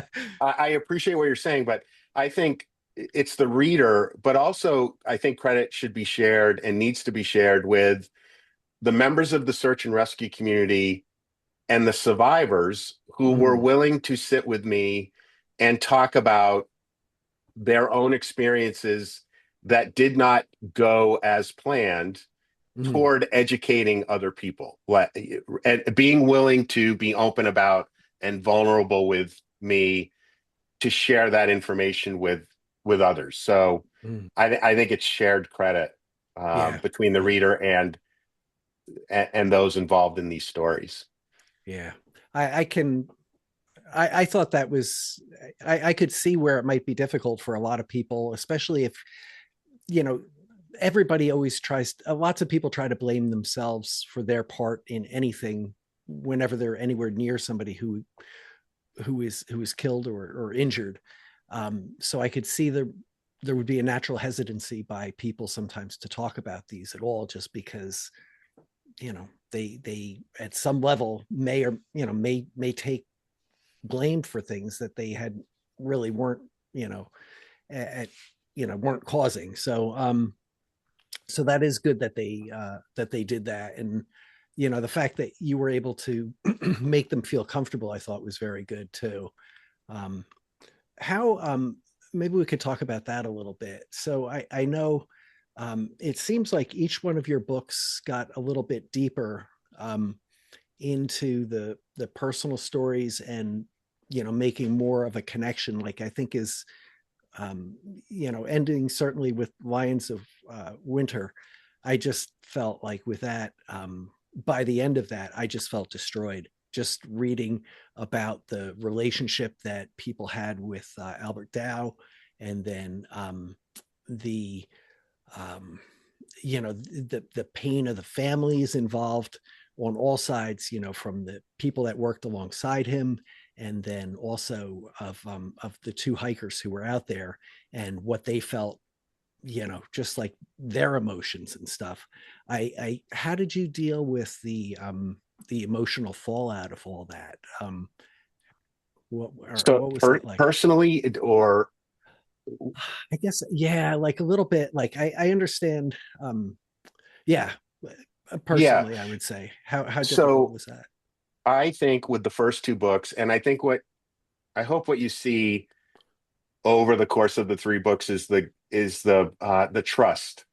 I appreciate what you're saying, but I think it's the reader, but also I think credit should be shared and needs to be shared with the members of the search and rescue community and the survivors who were willing to sit with me and talk about their own experiences that did not go as planned toward educating other people, and being willing to be open about and vulnerable with me to share that information with others. So I think it's shared credit Yeah. between the Yeah. reader and those involved in these stories. Yeah. I can, I thought that was, I could see where it might be difficult for a lot of people, especially if, you know, everybody always tries, lots of people try to blame themselves for their part in anything whenever they're anywhere near somebody who is killed or injured. So I could see there would be a natural hesitancy by people sometimes to talk about these at all, just because, you know, they at some level may, or you know, may take blame for things that they had really weren't, you know, at, you know, weren't causing. So that is good that they did that. And you know, the fact that you were able to make them feel comfortable, I thought was very good too. um how maybe we could talk about that a little bit. So I know it seems like each one of your books got a little bit deeper into the personal stories, and you know, making more of a connection, like I think is you know, ending certainly with Lions of Winter. I just felt like with that, by the end of that, I just felt destroyed. Just reading about the relationship that people had with Albert Dow, and then the you know, the pain of the families involved on all sides, you know, from the people that worked alongside him, and then also of the two hikers who were out there and what they felt, you know, just like their emotions and stuff. I how did you deal with the emotional fallout of all that? So what was that like? personally, or I guess, yeah, like a little bit. Like I understand. Yeah, yeah. personally, I would say. How difficult So was that? I think with the first two books, and I think I hope what you see over the course of the three books is the trust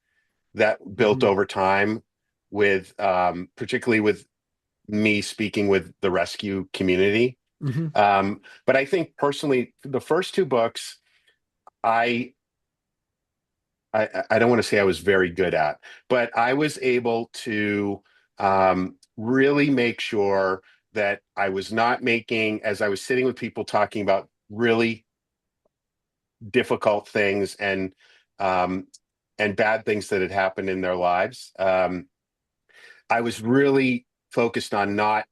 that built Mm-hmm. over time with particularly with me speaking with the rescue community. Mm-hmm. But I think personally, the first two books, I I don't want to say I was very good at, but I was able to really make sure that I was not making, as I was sitting with people talking about really difficult things um, and bad things that had happened in their lives. I was really focused on not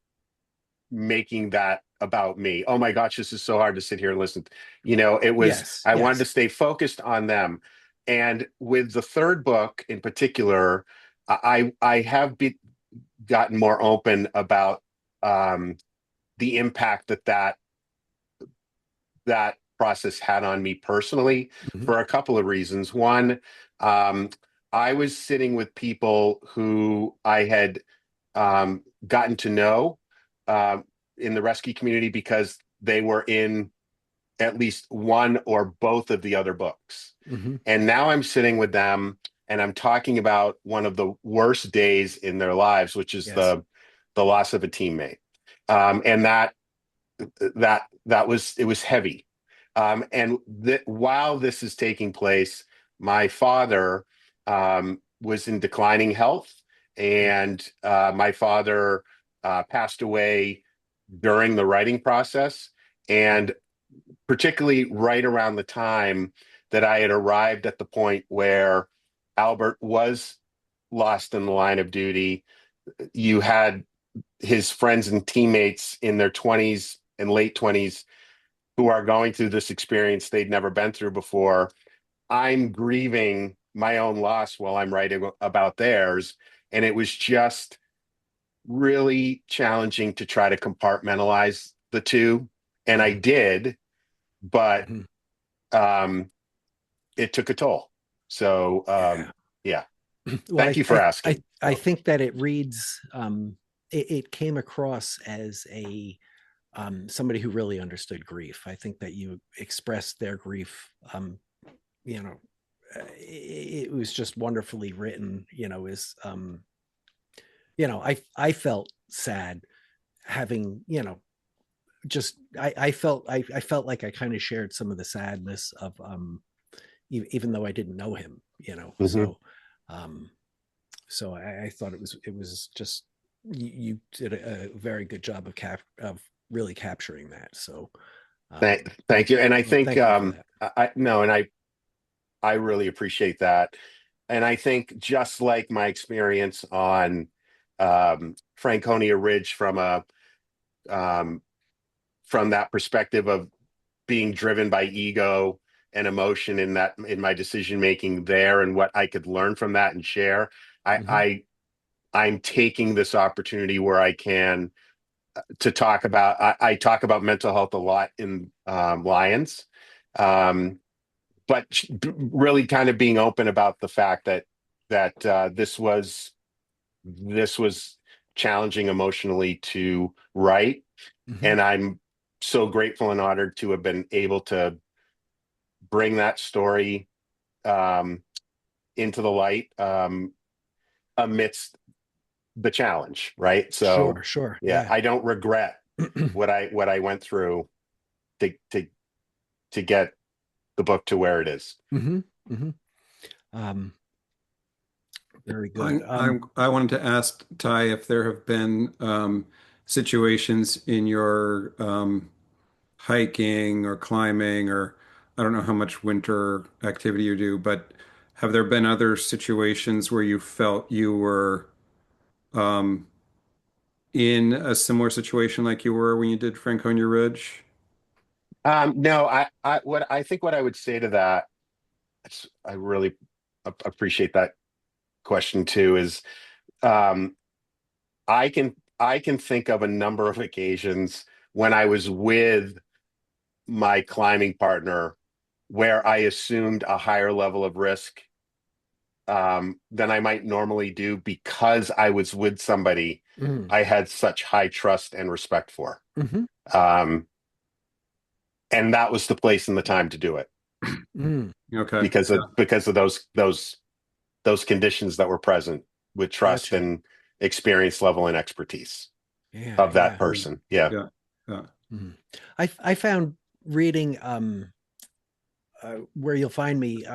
making that about me. Oh my gosh, this is so hard to sit here and listen. You know, it was, Yes, I wanted to yes. stay focused on them. And with the third book in particular, I have gotten more open about um, the impact that process had on me personally Mm-hmm. for a couple of reasons. One, um, I was sitting with people who I had gotten to know um, in the rescue community because they were in at least one or both of the other books. Mm-hmm. And now I'm sitting with them and I'm talking about one of the worst days in their lives, which is Yes. the loss of a teammate. And that was, it was heavy. And while this is taking place, my father was in declining health, and my father passed away during the writing process, and particularly right around the time that I had arrived at the point where Albert was lost in the line of duty. You had his friends and teammates in their 20s and late 20s who are going through this experience they'd never been through before. I'm grieving my own loss while I'm writing about theirs. And it was just really challenging to try to compartmentalize the two. And I Mm-hmm. did, but Mm-hmm. um, it took a toll. So Yeah. yeah, Well, thank you for asking. I think that it reads it came across as somebody who really understood grief. I think that you expressed their grief. You know, it was just wonderfully written. I felt sad having, just I felt like I kind of shared some of the sadness of even though I didn't know him, Mhm. um so I thought it was just you did a very good job of really capturing that. So Thank you. And I well, think thank you for that. I no, and I really appreciate that. And I think just like my experience on Franconia Ridge um, from that perspective of being driven by ego and emotion in my decision making there, and what I could learn from that and share. Hmm. I'm taking this opportunity where I can to talk about. I talk about mental health a lot in Lions, um, but really kind of being open about the fact that this was challenging emotionally to write, Hmm. and I'm so grateful and honored to have been able to bring that story um, into the light amidst the challenge, right? So, Sure, sure, yeah, yeah. I don't regret what I went through to to to get the book to where it is. Hmm. Hmm. um Very good. I wanted to ask Ty if there have been situations in your hiking or climbing, or I don't know how much winter activity you do, but have there been other situations where you felt you were um, in a similar situation like you were when you did Franconia Ridge? No, what I would say to that, I really appreciate that question too, is um, I can think of a number of occasions when I was with my climbing partner where I assumed a higher level of risk than I might normally do because I was with somebody mm, I had such high trust and respect for. hmm. Um, and that was the place and the time to do it Mm, Okay. because of those conditions that were present with trust gotcha. and experience level and expertise Yeah, of that yeah. Yeah. person. Yeah. Yeah. Yeah. Mm. I found reading where you'll find me,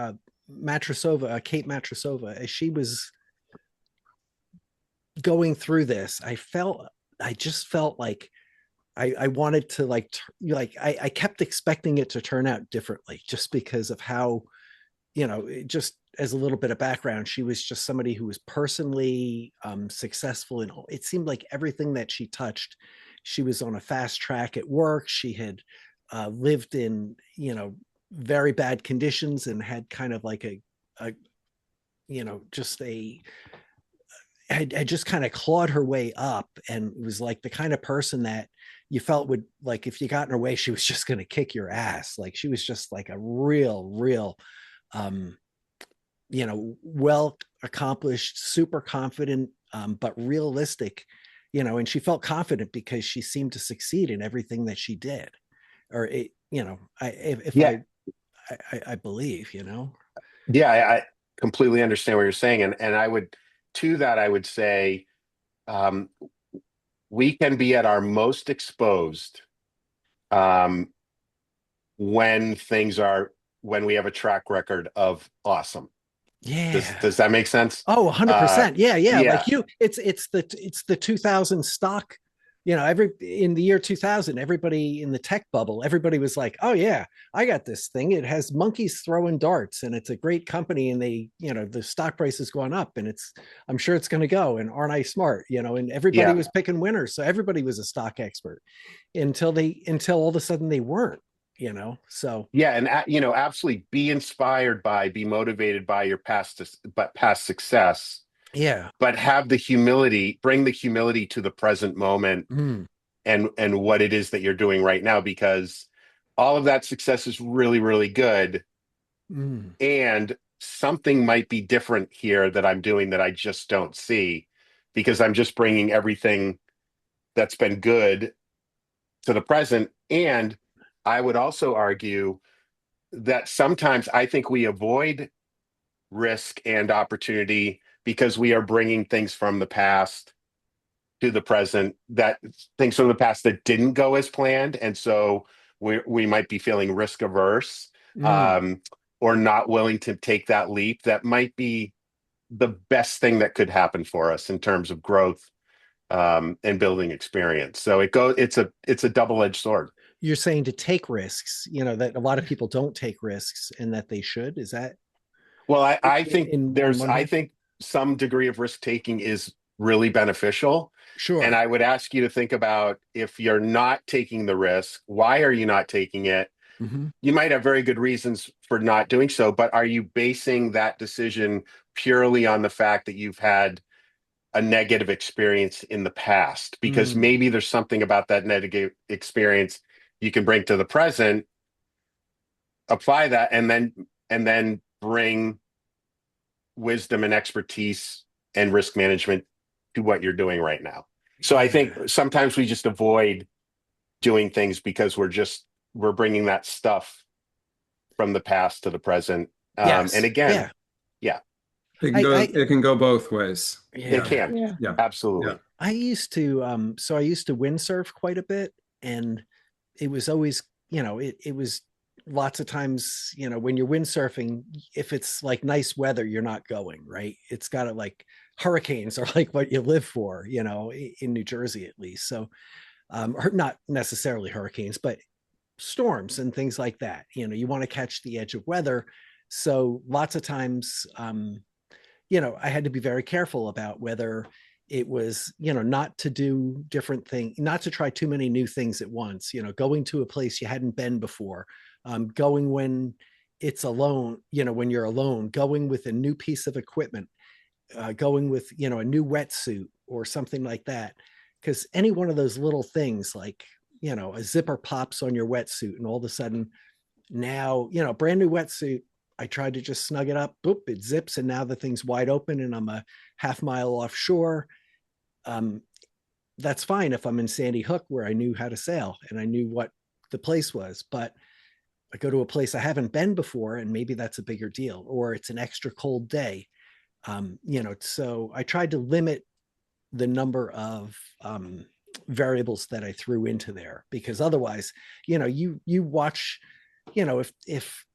Matrosova, Kate Matrosova, as she was going through this, I just felt like I wanted to I kept expecting it to turn out differently just because of how, just as a little bit of background, she was just somebody who was personally successful in it seemed like everything that she touched. She was on a fast track at work. She had lived in, very bad conditions and had kind of like a just had just kind of clawed her way up, and was like the kind of person that you felt would, like, if you got in her way, she was just going to kick your ass. Like she was just like a real um well accomplished, super confident, but realistic, and she felt confident because she seemed to succeed in everything that she did. Or it, if Yeah. I believe, Yeah. I completely understand what you're saying. And to that, I would say, um, we can be at our most exposed um, when when we have a track record of awesome. Does Yeah. does that make sense? Oh, Uh, 100%. Yeah, yeah. yeah, Like it's the 2000 stock. Every in the year 2000, everybody in the tech bubble, everybody was like, "Oh yeah, I got this thing. It has monkeys throwing darts, and it's a great company, and the stock price has gone up, and I'm sure it's going to go. And aren't I smart? And everybody yeah, was picking winners, so everybody was a stock expert until all of a sudden they weren't. So yeah, and absolutely be motivated by your past success, yeah. but bring the humility to the present moment Mm, and what it is that you're doing right now, because all of that success is really, really good, mm, and something might be different here that I'm doing that I just don't see because I'm just bringing everything that's been good to the present. And I would also argue that sometimes I think we avoid risk and opportunity because we are bringing things from the past to the present, that things from the past that didn't go as planned. And so we might be feeling risk averse, Mm. or not willing to take that leap that might be the best thing that could happen for us in terms of growth, and building experience. So it's a double-edged sword. You're saying to take risks, that a lot of people don't take risks and that they should. Is that Well, I think in one I way? think some degree of risk taking is really beneficial. And Sure. I would ask you to think about, if you're not taking the risk, why are you not taking it? Hmm. You might have very good reasons for not doing so, but are you basing that decision purely on the fact that you've had a negative experience in the past? Because Mm. maybe there's something about that negative experience you can bring to the present, apply that, and then bring wisdom and expertise and risk management to what you're doing right now. So I think Yeah. sometimes we just avoid doing things because we're bringing that stuff from the past to the present. And Yes. again, Yeah. yeah, I It can go both ways. it yeah. can. Yeah. Yeah. Yeah. Absolutely. I used to so I used to windsurf quite a bit, and it was always, it was lots of times, when you're windsurfing, if it's like nice weather, you're not going, right? It's got to, like, hurricanes are like what you live for, in New Jersey at least. So or not necessarily hurricanes, but storms and things like that. You want to catch the edge of weather. So lots of times, I had to be very careful about whether it was, not to do different things, not to try too many new things at once, going to a place you hadn't been before, going when it's alone, when you're alone, going with a new piece of equipment, going with, a new wetsuit or something like that. Because any one of those little things, like, a zipper pops on your wetsuit and all of a sudden now, brand new wetsuit, I tried to just snug it up, boop, it zips, and now the thing's wide open and I'm a half mile offshore. Um, that's fine if I'm in Sandy Hook where I knew how to sail and I knew what the place was. But I go to a place I haven't been before, and maybe that's a bigger deal, or it's an extra cold day. So I tried to limit the number of variables that I threw into there, because otherwise, you watch, if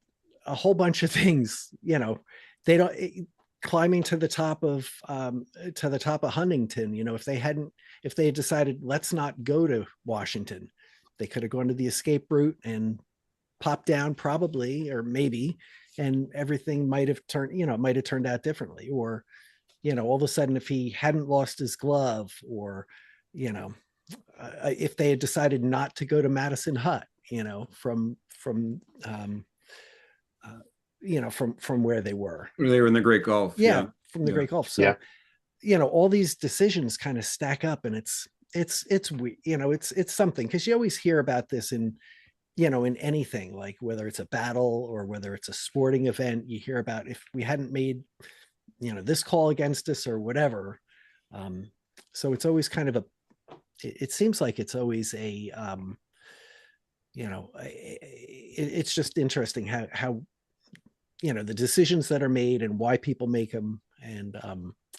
a whole bunch of things, they don't, climbing to the top of Huntington, if they had decided let's not go to Washington, they could have gone to the escape route and popped down, probably, or maybe, and everything might have turned out differently. Or all of a sudden, if he hadn't lost his glove, or you know if they had decided not to go to Madison Hut, from where they were. They were in the Great Gulf. Yeah, Yeah. from the Yeah. Great Gulf. So, Yeah. all these decisions kind of stack up, and it's something, because you always hear about this in anything, like whether it's a battle or whether it's a sporting event, you hear about, if we hadn't made, this call against us or whatever. So it's always kind of it seems like it's always it's just interesting how the decisions that are made and why people make them. And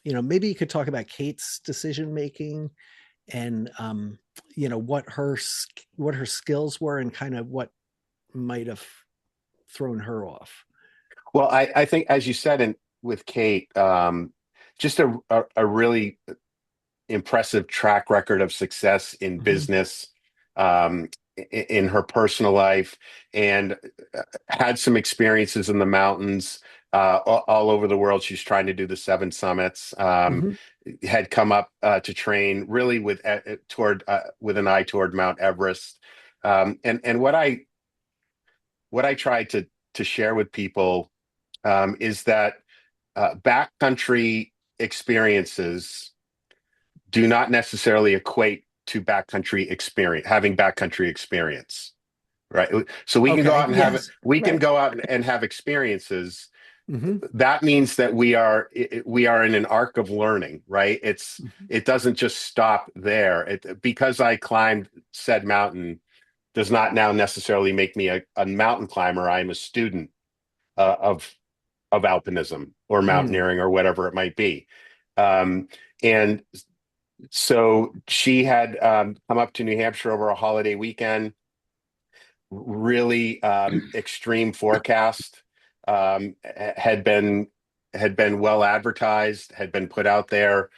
maybe you could talk about Kate's decision making, and what her skills were, and kind of what might have thrown her off. Well, I think, as you said, with Kate, just a really impressive track record of success in business, in her personal life, and had some experiences in the mountains, all over the world. She's trying to do the 7 summits. Mhm. Had come up to train really with an eye toward Mount Everest. And what I try to share with people, is that backcountry experiences do not necessarily equate to having backcountry experience, right? So we can go Okay. out and Yes. we can Right. go out and have experiences, that means that we are in an arc of learning, right? It doesn't just stop there. Because I climbed said mountain does not now necessarily make me a mountain climber. I'm a student of alpinism or Mm-hmm. mountaineering or whatever it might be. And so she had come up to New Hampshire over a holiday weekend, really extreme forecast, had been well advertised, had been put out there.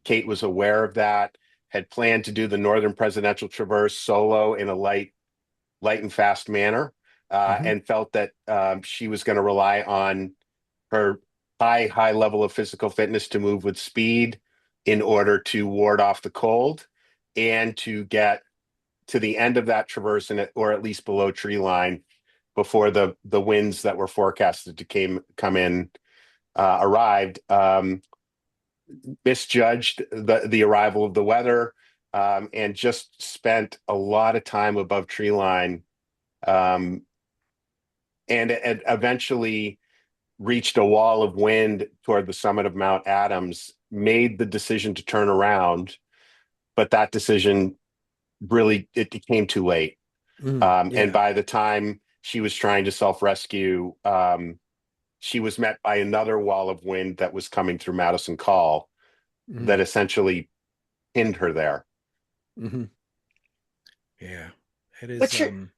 Kate was aware of that, had planned to do the Northern Presidential Traverse solo in a light and fast manner, Mm-hmm. and felt that she was going to rely on her high level of physical fitness to move with speed in order to ward off the cold and to get to the end of that traverse or at least below tree line before the winds that were forecasted to come in arrived. Misjudged the arrival of the weather, and just spent a lot of time above tree line, um, and it eventually reached a wall of wind toward the summit of Mount Adams, made the decision to turn around, but that decision really it came too late. Mm, And yeah. by the time she was trying to self-rescue, she was met by another wall of wind that was coming through Madison Call Mm, that essentially pinned her there. mm-hmm. Yeah. It is. What's your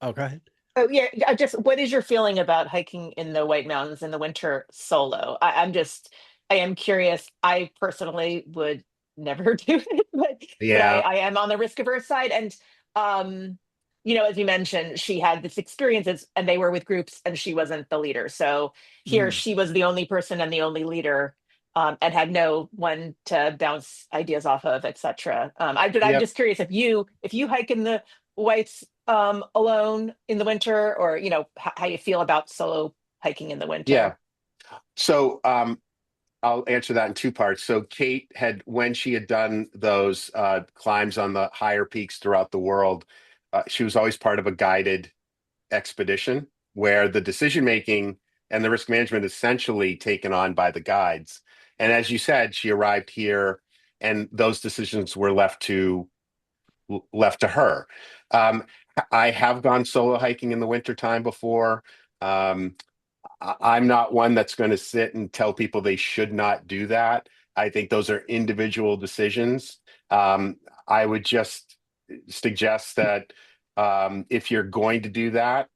Oh, go ahead. Oh yeah, just what is your feeling about hiking in the White Mountains in the winter solo? I am curious. I personally would never do it, but Yeah, I am on the risk averse side. And um, as you mentioned, she had this experiences and they were with groups and she wasn't the leader. So here Mm, she was the only person and the only leader, and had no one to bounce ideas off of, etc. I'm yep, just curious if you hike in the Whites alone in the winter, or how you feel about solo hiking in the yeah. winter. So I'll answer that in two parts. So Kate had, when she had done those climbs on the higher peaks throughout the world, she was always part of a guided expedition where the decision making and the risk management essentially taken on by the guides. And as you said, she arrived here, and those decisions were left to her. Um, I have gone solo hiking in the wintertime before. Um, I'm not one that's going to sit and tell people they should not do that. I think those are individual decisions. I would just suggest that if you're going to do that,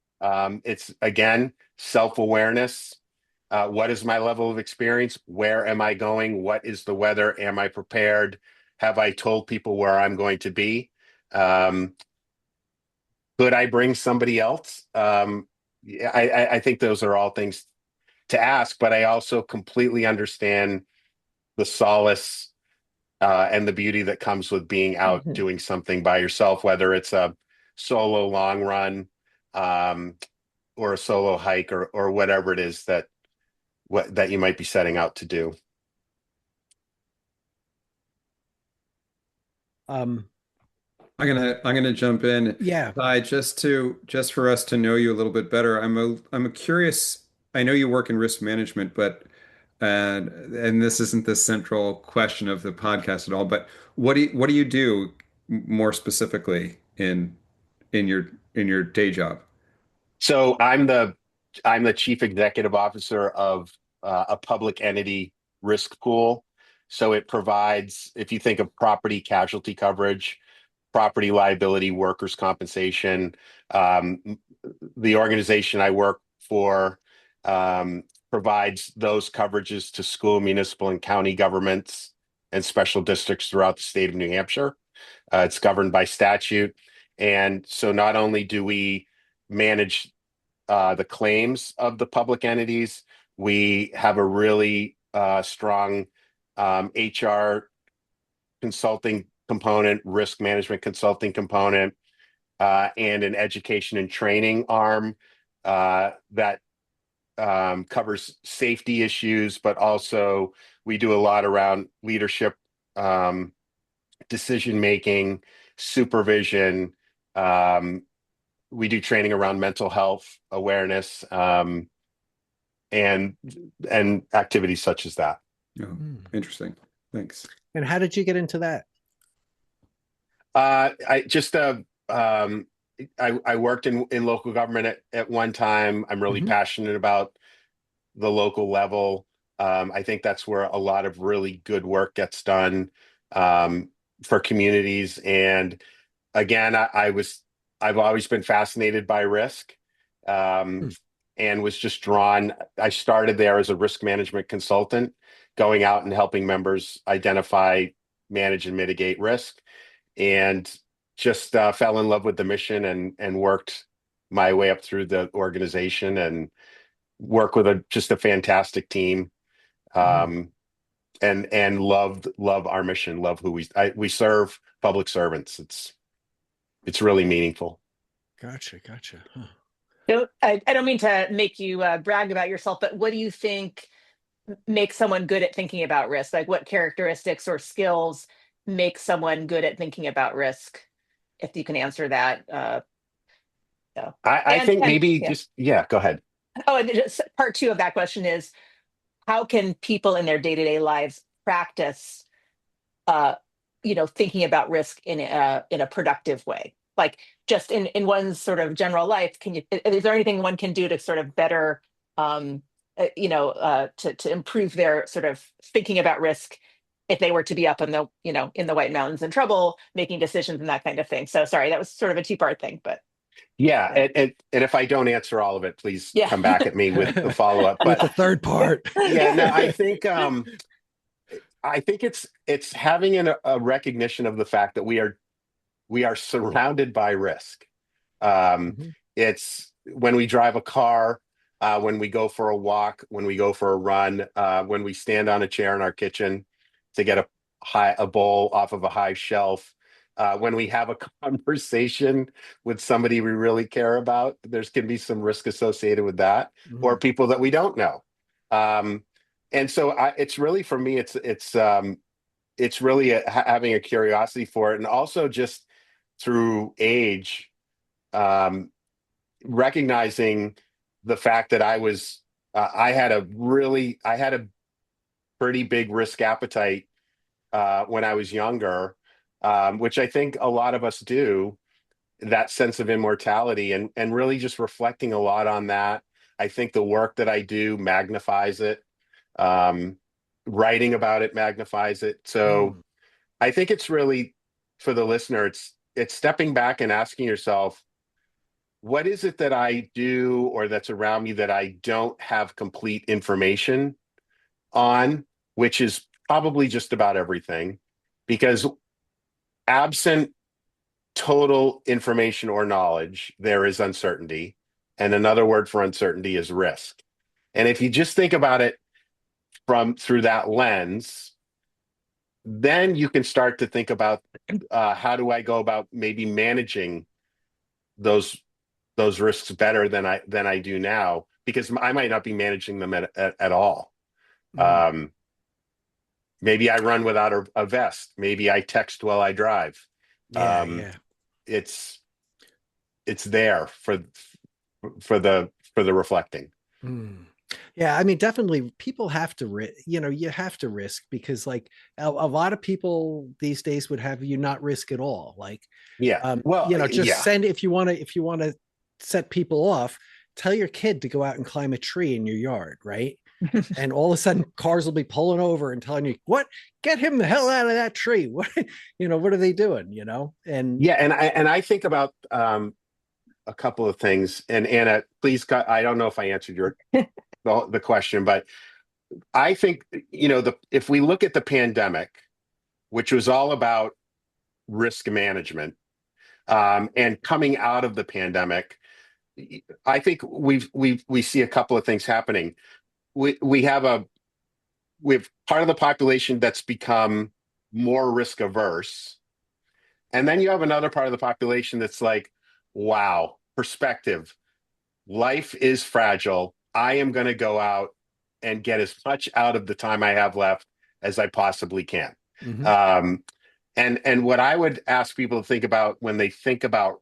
it's again self-awareness. What is my level of experience? Where am I going? What is the weather? Am I prepared? Have I told people where I'm going to be? Um, could I bring somebody else? Yeah, I think those are all things to ask, but I also completely understand the solace and the beauty that comes with being out Mhm. doing something by yourself, whether it's a solo long run, um, or a solo hike, or whatever it is that you might be setting out to do. um, I'm gonna jump in. yeah. Just for us to know you a little bit better, I'm a curious. I know you work in risk management, but and this isn't the central question of the podcast at all, but what do you do more specifically in your day job? So I'm the chief executive officer of a public entity risk pool. So it provides, if you think of property casualty coverage, property liability, workers' compensation. Um, the organization I work for um, provides those coverages to school, municipal, and county governments and special districts throughout the state of New Hampshire. It's governed by statute. And so not only do we manage the claims of the public entities, we have a really strong HR consulting component, risk management consulting component, and an education and training arm that covers safety issues, but also we do a lot around leadership, um, decision making, supervision. Um, we do training around mental health awareness. and activities such as that. Oh, interesting. Thanks. And how did you get into that? I just I worked in local government at one time. I'm really passionate about the local level. I think that's where a lot of really good work gets done for communities. And again, I've always been fascinated by risk, and was just drawn. I started there as a risk management consultant, going out and helping members identify, manage, and mitigate risk, and just fell in love with the mission and worked my way up through the organization and work with just a fantastic team. And love our mission, love who we serve, public servants. It's really meaningful. Gotcha. Huh. I don't mean to make you brag about yourself, but what do you think makes someone good at thinking about risk? Like, what characteristics or skills make someone good at thinking about risk? If you can answer that. I think maybe go ahead. Oh, and just part two of that question is, how can people in their day-to-day lives practice, thinking about risk in a productive way? Like, just in one's sort of general life, is there anything one can do to sort of better, to improve their sort of thinking about risk if they were to be up in the White Mountains in trouble, making decisions and that kind of thing? So sorry, that was sort of a two-part thing, but. Yeah, and if I don't answer all of it, please come back at me with the follow-up. But the third part. Yeah, no, I think it's having a recognition of the fact that we are surrounded by risk. It's when we drive a car, when we go for a walk, when we go for a run, when we stand on a chair in our kitchen to get a bowl off of a high shelf. When we have a conversation with somebody we really care about, there's can be some risk associated with that, or people that we don't know. And so it's really, for me, it's really having a curiosity for it, and also just through age, recognizing the fact that I had a pretty big risk appetite when I was younger. Which I think a lot of us do, that sense of immortality, and really just reflecting a lot on that. I think the work that I do magnifies it. Writing about it magnifies it. So I think it's really, for the listener, it's stepping back and asking yourself, what is it that I do or that's around me that I don't have complete information on, which is probably just about everything, because absent total information or knowledge, there is uncertainty. And another word for uncertainty is risk. And if you just think about it through that lens, then you can start to think about how do I go about maybe managing those risks better than I do now, because I might not be managing them at all. Maybe I run without a vest. Maybe I text while I drive. It's there for the reflecting. Yeah, I mean, definitely people have to, you have to risk, because like a lot of people these days would have you not risk at all. Like, send, if you want to set people off, tell your kid to go out and climb a tree in your yard, right? And all of a sudden cars will be pulling over and telling you, what, get him the hell out of that tree. What, what are they doing? And I think about a couple of things, and Anna, please, I don't know if I answered the question, but I think, if we look at the pandemic, which was all about risk management, and coming out of the pandemic, I think we see a couple of things happening. We have part of the population that's become more risk averse. And then you have another part of the population that's like, wow, perspective. Life is fragile. I am going to go out and get as much out of the time I have left as I possibly can. And what I would ask people to think about when they think about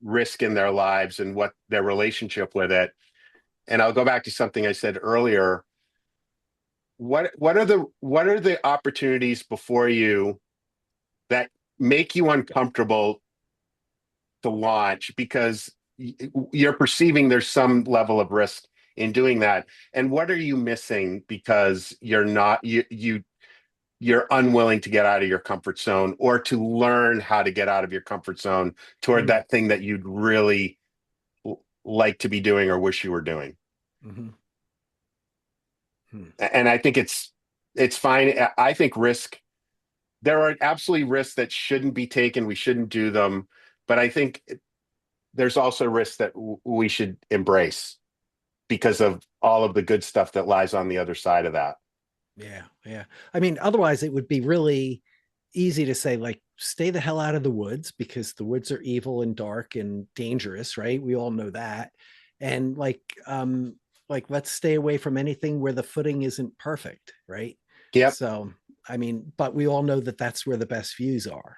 risk in their lives and what their relationship with it, and I'll go back to something I said earlier. What are the opportunities before you that make you uncomfortable to launch because you're perceiving there's some level of risk in doing that? And what are you missing because you're unwilling to get out of your comfort zone or to learn how to get out of your comfort zone toward that thing that you'd really like to be doing or wish you were doing? Mm-hmm. And I think it's fine. I think there are absolutely risks that shouldn't be taken. We shouldn't do them. But I think there's also risks that we should embrace because of all of the good stuff that lies on the other side of that. Yeah, yeah. I mean, otherwise it would be really easy to say, like, stay the hell out of the woods because the woods are evil and dark and dangerous, right? We all know that. And let's stay away from anything where the footing isn't perfect, right? Yep. So, I mean, but we all know that that's where the best views are.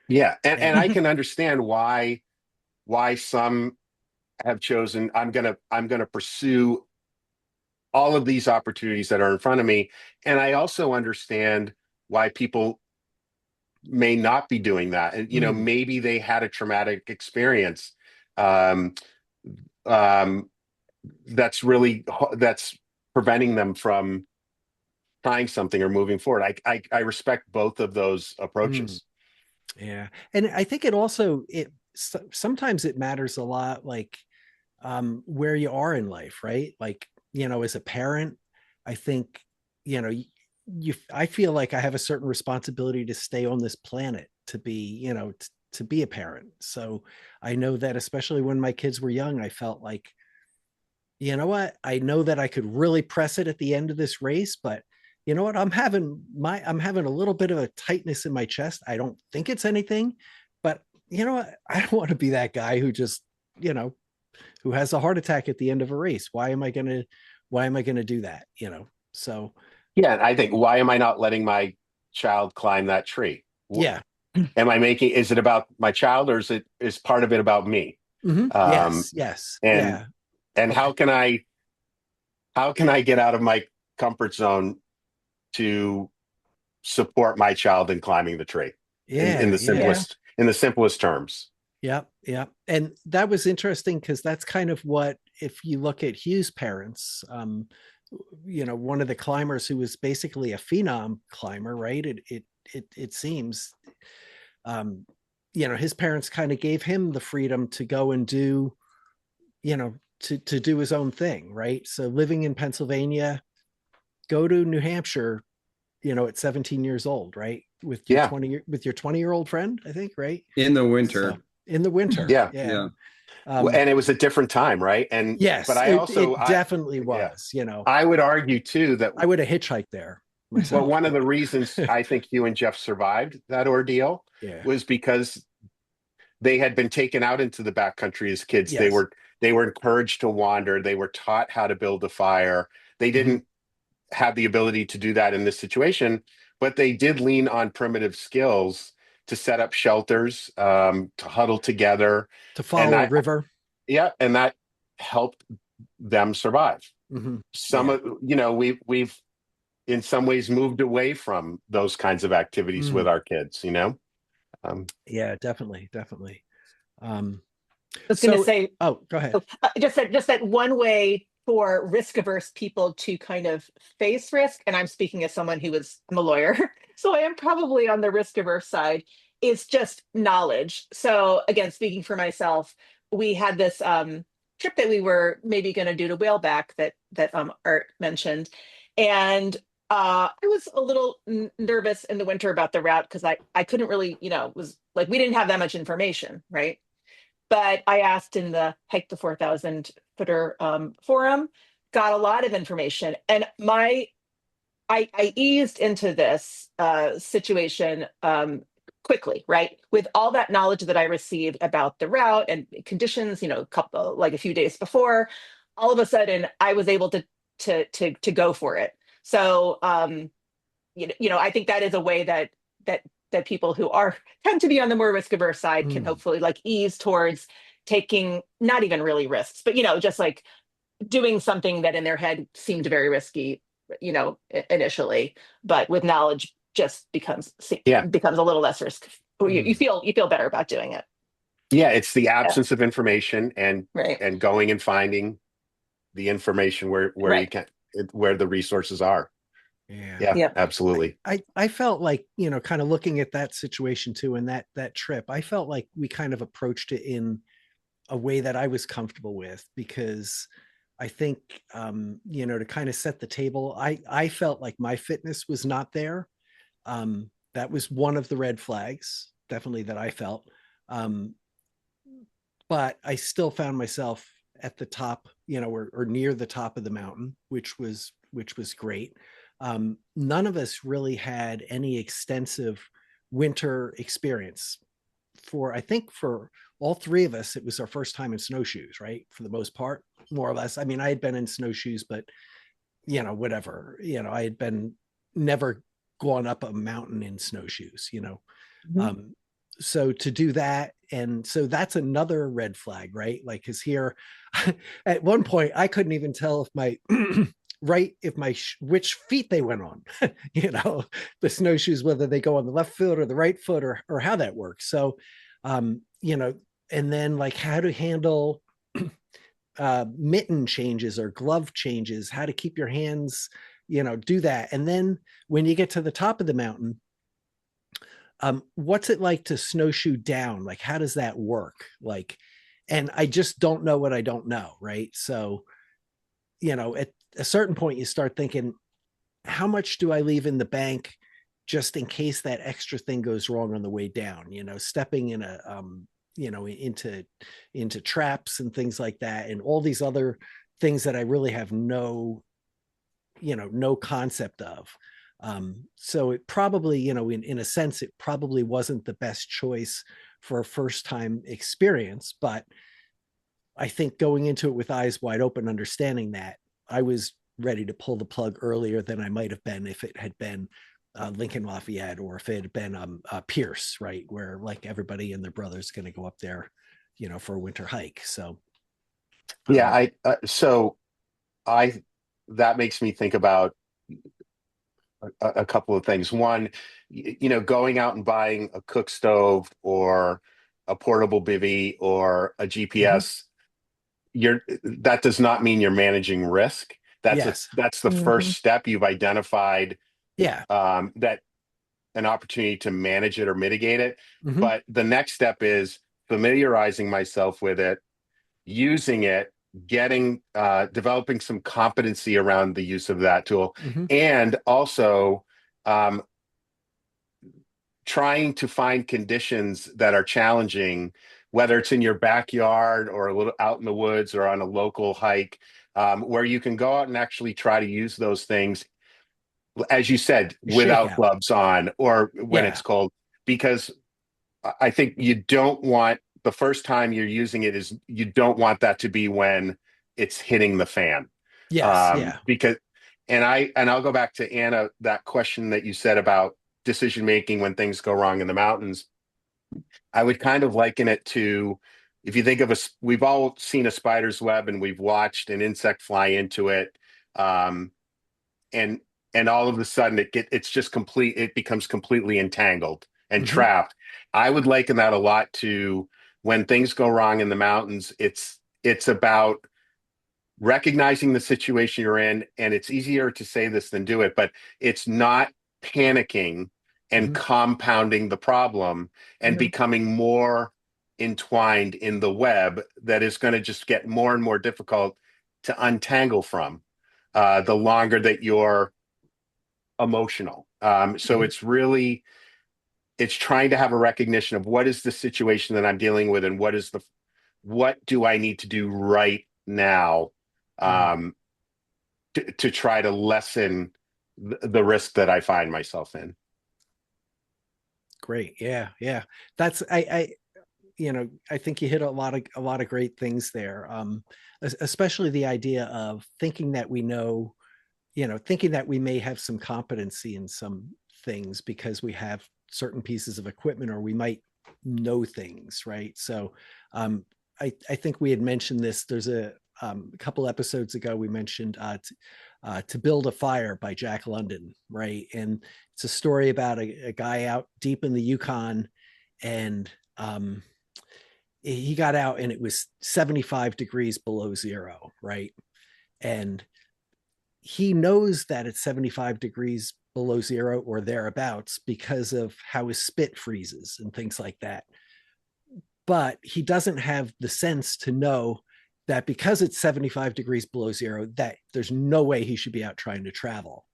Yeah. And I can understand why some have chosen, I'm gonna pursue all of these opportunities that are in front of me. And I also understand why people may not be doing that. And, maybe they had a traumatic experience that's preventing them from trying something or moving forward. I respect both of those approaches. Yeah. And I think sometimes it matters a lot, like where you are in life, right? Like, as a parent, I think, I feel like I have a certain responsibility to stay on this planet to be, to be a parent. So I know that especially when my kids were young, I felt like, you know what, I know that I could really press it at the end of this race, but you know what, I'm having a little bit of a tightness in my chest. I don't think it's anything, but you know what, I don't want to be that guy who just, who has a heart attack at the end of a race. Why am I going to do that? So yeah. And I think, why am I not letting my child climb that tree? Yeah. Is it about my child, or is part of it about me? Mm-hmm. Yes. And how can I get out of my comfort zone to support my child in climbing the tree? In the simplest terms. Yep. And that was interesting because that's kind of what, if you look at Hugh's parents, one of the climbers who was basically a phenom climber, right? It seems, his parents kind of gave him the freedom to go and do, to do his own thing, right? So living in Pennsylvania, go to New Hampshire, at 17 years old, right? With your 20-year-old friend, I think, right? In the winter. Yeah. And it was a different time, right? And yes, but it definitely was. I would argue too that I would have hitchhiked there myself. Well, one of the reasons I think you and Jeff survived that ordeal was because they had been taken out into the backcountry as kids. Yes. They were encouraged to wander. They were taught how to build a fire. They didn't have the ability to do that in this situation, but they did lean on primitive skills to set up shelters, to huddle together, to follow a river. Yeah, and that helped them survive. We've in some ways moved away from those kinds of activities with our kids. Yeah, definitely. I was going to say, go ahead. Just that one way for risk-averse people to kind of face risk, and I'm speaking as someone I'm a lawyer, so I am probably on the risk-averse side, is just knowledge. So again, speaking for myself, we had this trip that we were maybe going to do to Whaleback that Art mentioned, and I was a little nervous in the winter about the route because I couldn't really, was like, we didn't have that much information, right? But I asked in the Hike the 4,000 footer forum, got a lot of information, and I eased into this situation quickly, right? With all that knowledge that I received about the route and conditions, a few days before, all of a sudden I was able to go for it. So, I think that is a way that people who tend to be on the more risk averse side can hopefully ease towards taking not even really risks, but just doing something that in their head seemed very risky, initially, but with knowledge just becomes Yeah. a little less risk. Or you, Mm. you feel better about doing it. Yeah, it's the Yeah. absence of information Right. and going and finding the information where you Right. can, where the resources are. Yeah. Yeah, Yep. absolutely. I felt like, kind of looking at that situation too, and that trip, I felt like we kind of approached it in a way that I was comfortable with, because I think, to kind of set the table, I felt like my fitness was not there. That was one of the red flags, definitely, that I felt. Um, but I still found myself at the top, or near the top of the mountain, which was great. None of us really had any extensive winter experience. I think for all three of us, it was our first time in snowshoes, right? For the most part, more or less. I mean, I had been in snowshoes, but whatever. I had been never gone up a mountain in snowshoes. Mhm. So to do that, and so that's another red flag, right? Like, because here, at one point, I couldn't even tell if my which feet they went on. The snowshoes, whether they go on the left foot or the right foot, or how that works. So, and then like how to handle mitten changes or glove changes, how to keep your hands, do that. And then when you get to the top of the mountain, what's it like to snowshoe down? Like, how does that work? Like, and I just don't know what I don't know, right? So, at a certain point, you start thinking, how much do I leave in the bank just in case that extra thing goes wrong on the way down? Stepping in into traps and things like that, and all these other things that I really have no concept of. So it probably, in a sense, it probably wasn't the best choice for a first time experience. But I think going into it with eyes wide open, understanding that, I was ready to pull the plug earlier than I might have been if it had been Lincoln Lafayette, or if it had been Pierce, right? Where like everybody and their brother's going to go up there, for a winter hike. So, Yeah, I that makes me think about a couple of things. One, going out and buying a cook stove or a portable bivy or a mhm. GPS, that does not mean you're managing risk. Yes. That's the Mhm. first step. You've identified Yeah. that an opportunity to manage it or mitigate it. Mhm. But the next step is familiarizing myself with it, using it, developing some competency around the use of that tool, Mhm. and also um, trying to find conditions that are challenging, whether it's in your backyard or a little out in the woods or on a local hike, where you can go out and actually try to use those things, as you said, without Shakeout. gloves on or when Yeah. it's cold, because I think you don't want the first time you're using it is you don't want that to be when it's hitting the fan. Yes. Yeah. Because I'll go back to Anna, that question that you said about decision making when things go wrong in the mountains. I would kind of liken it to, if you think of we've all seen a spider's web and we've watched an insect fly into it. And all of a sudden it becomes completely entangled and Mhm. trapped. I would liken that a lot to when things go wrong in the mountains. It's about recognizing the situation you're in, and it's easier to say this than do it, but it's not panicking and Mhm. compounding the problem and Mhm. becoming more entwined in the web that is going to just get more and more difficult to untangle from, the longer that you're emotional. So Mhm. it's trying to have a recognition of what is the situation that I'm dealing with, and what do I need to do right now, Mm. um, to try to lessen the risk that I find myself in. Great. Yeah. Yeah. That's I think you hit a lot of great things there. Especially the idea of thinking that we know, thinking that we may have some competency in some things because we have certain pieces of equipment, or we might know things, right? So, I think we had mentioned this. There's a couple episodes ago, we mentioned To Build a Fire by Jack London, right? And it's a story about a guy out deep in the Yukon, and he got out and it was 75 degrees below zero, right? And he knows that it's 75 degrees below zero or thereabouts because of how his spit freezes and things like that. But he doesn't have the sense to know that because it's 75 degrees below zero, that there's no way he should be out trying to travel.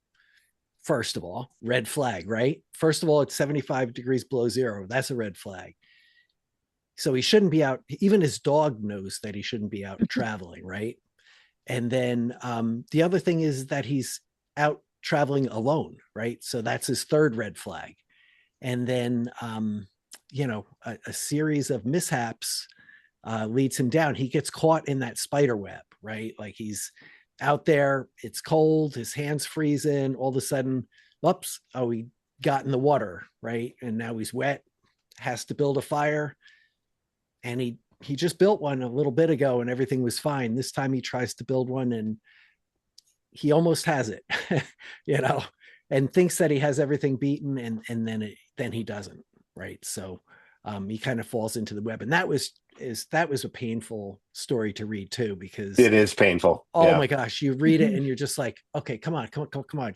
First of all, red flag, right? First of all, it's 75 degrees below zero. That's a red flag. So he shouldn't be out. Even his dog knows that he shouldn't be out traveling, right? And then the other thing is that he's out traveling alone, right? So that's his third red flag. And then, a series of mishaps leads him down. He gets caught in that spider web, right? Like he's out there, it's cold, his hands freezing, all of a sudden, oops, he got in the water, right? And now he's wet, has to build a fire. And he just built one a little bit ago and everything was fine. This time he tries to build one and he almost has it, and thinks that he has everything beaten, and then he doesn't, right? So he kind of falls into the web, and that was a painful story to read too, because It is painful. Oh my gosh, you read it and you're just like, okay, come on,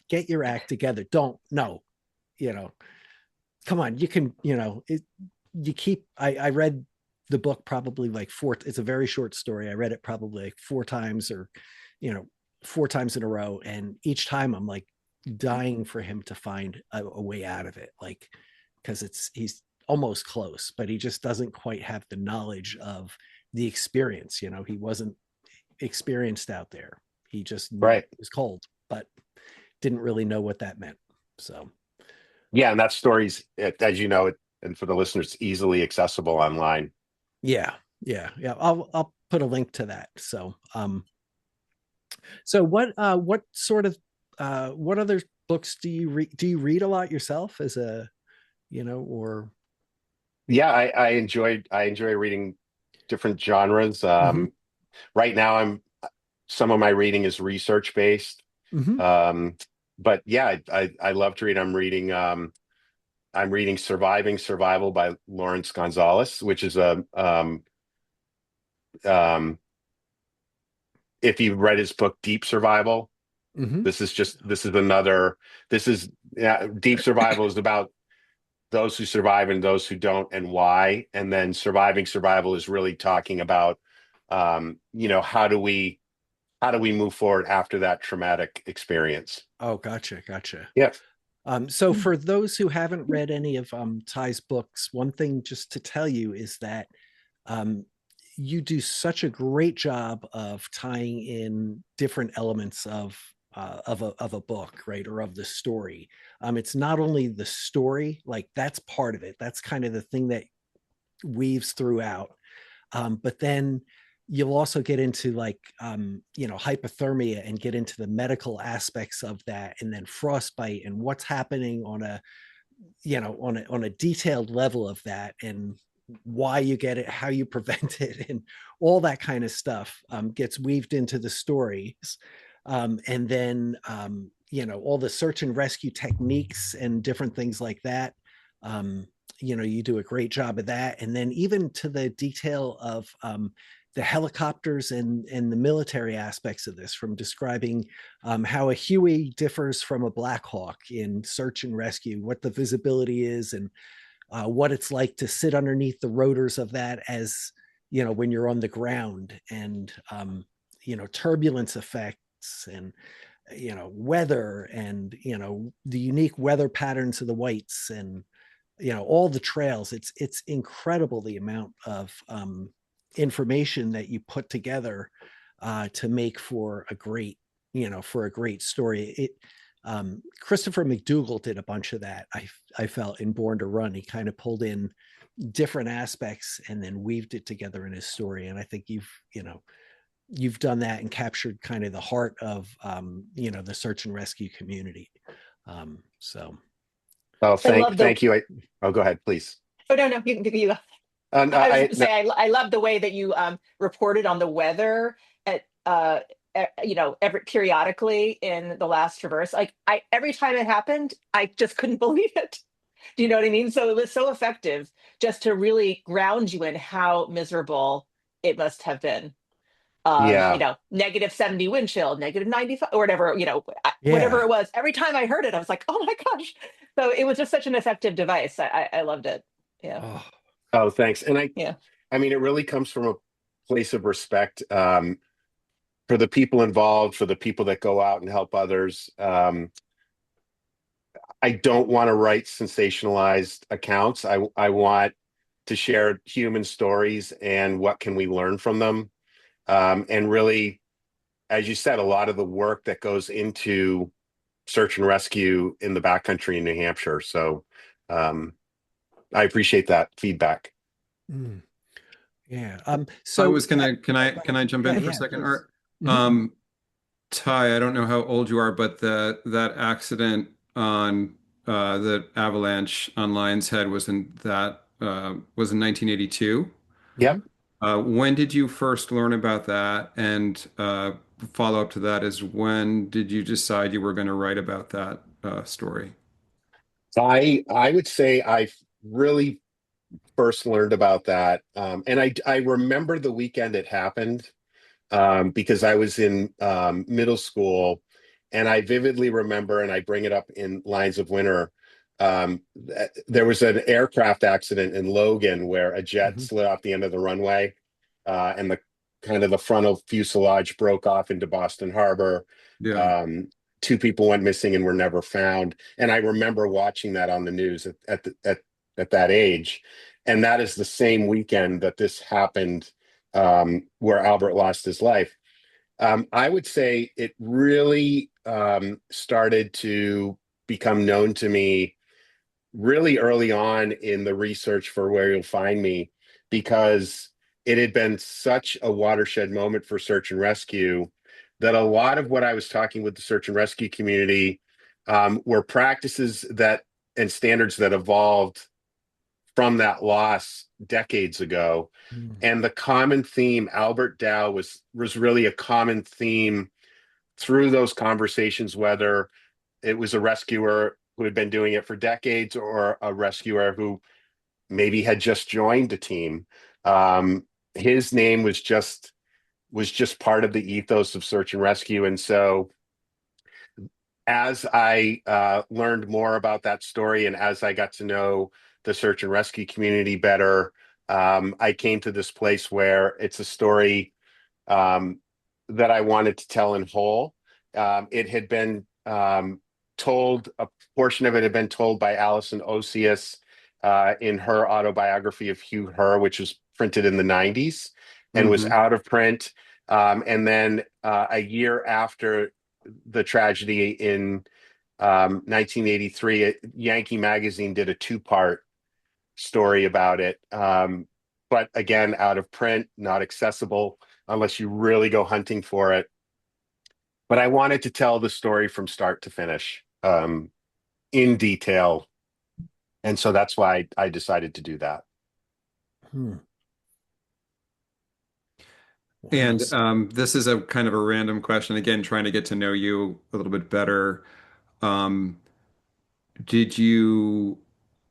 get your act together. Come on, you can, I read the book probably like it's a very short story. I read it probably like 4 times or, 4 times in a row. And each time I'm like dying for him to find a way out of it. Like, cause he's almost close, but he just doesn't quite have the knowledge of the experience. He wasn't experienced out there. He just knew it was cold, but didn't really know what that meant. So. Yeah. And that story's, as you know, and for the listeners, easily accessible online. Yeah. I'll put a link to that. So, so what sort of, what other books do you read? Do you read a lot yourself as a, or? Yeah, I enjoy reading different genres. Right now some of my reading is research based. But yeah, I love to read. I'm reading Surviving Survival by Lawrence Gonzalez, which is if you've read his book Deep Survival, Deep Survival is about those who survive and those who don't and why. And then Surviving Survival is really talking about how do we move forward after that traumatic experience. Oh, gotcha. Yeah. So for those who haven't read any of Ty's books, one thing just to tell you is that you do such a great job of tying in different elements of a book, right, or of the story. It's not only the story, like that's part of it. That's kind of the thing that weaves throughout. But then you'll also get into like hypothermia and get into the medical aspects of that, and then frostbite and what's happening on a detailed level of that, and why you get it, how you prevent it, and all that kind of stuff gets weaved into the stories. And then all the search and rescue techniques and different things like that. You do a great job of that. And then even to the detail of the helicopters and the military aspects of this, from describing how a Huey differs from a Black Hawk in search and rescue, what the visibility is, and what it's like to sit underneath the rotors of that as, when you're on the ground, and, turbulence effects, and, weather, and, the unique weather patterns of the whites, and, all the trails. It's incredible the amount of information that you put together to make for a great story. Christopher McDougall did a bunch of that. I felt in Born to Run. He kind of pulled in different aspects and then weaved it together in his story. And I think you've done that and captured kind of the heart of the search and rescue community. Oh, thank you. Go ahead, please. Oh no, you go. I love the way that you reported on the weather every periodically in the last traverse. Like every time it happened, I just couldn't believe it. Do you know what I mean? So it was so effective just to really ground you in how miserable it must have been. Yeah. -70 wind chill, -95, or whatever, whatever Yeah. it was. Every time I heard it, I was like, oh my gosh. So it was just such an effective device. I loved it. Yeah. Oh, Oh, thanks. And Yeah. I mean, it really comes from a place of respect, for the people involved, for the people that go out and help others. I don't want to write sensationalized accounts. I want to share human stories and what can we learn from them. And really, as you said, a lot of the work that goes into search and rescue in the backcountry in New Hampshire. So I appreciate that feedback. mm, yeah. I So was gonna, can I jump yeah, in for a yeah, second, please. Art? Mhm. Um, Ty, I don't know how old you are, but that accident on the avalanche on Lion's Head was in 1982. Yep. When did you first learn about that? And follow up to that is, when did you decide you were going to write about that story? I would say I really first learned about that, and I remember the weekend it happened, because I was in middle school, and I vividly remember, and I bring it up in Lines of Winter. There was an aircraft accident in Logan where a jet Mhm. slid off the end of the runway, and the kind of the frontal fuselage broke off into Boston Harbor. Yeah. Um, Two people went missing and were never found. And I remember watching that on the news at that age. And that is the same weekend that this happened, where Albert lost his life. I would say it really started to become known to me really early on in the research for Where You'll Find Me, because it had been such a watershed moment for search and rescue that a lot of what I was talking with the search and rescue community were practices that and standards that evolved from that loss decades ago. Mm. And the common theme, Albert Dow was really a common theme through those conversations, whether it was a rescuer who had been doing it for decades or a rescuer who maybe had just joined a team. His name was just part of the ethos of search and rescue. And so as I learned more about that story, and as I got to know the search and rescue community better, I came to this place where it's a story um, that I wanted to tell in whole. It had been told, a portion of it had been told by Alison Osius in her autobiography of Hugh Herr, which was printed in the 90s and was Hmm. out of print. And then a year after the tragedy in 1983, Yankee Magazine did a two-part story about it. But again, out of print, not accessible unless you really go hunting for it. But I wanted to tell the story from start to finish, in detail. And so that's why I decided to do that. Hmm. Wow. And this is a kind of a random question, again, trying to get to know you a little bit better. Um, did you,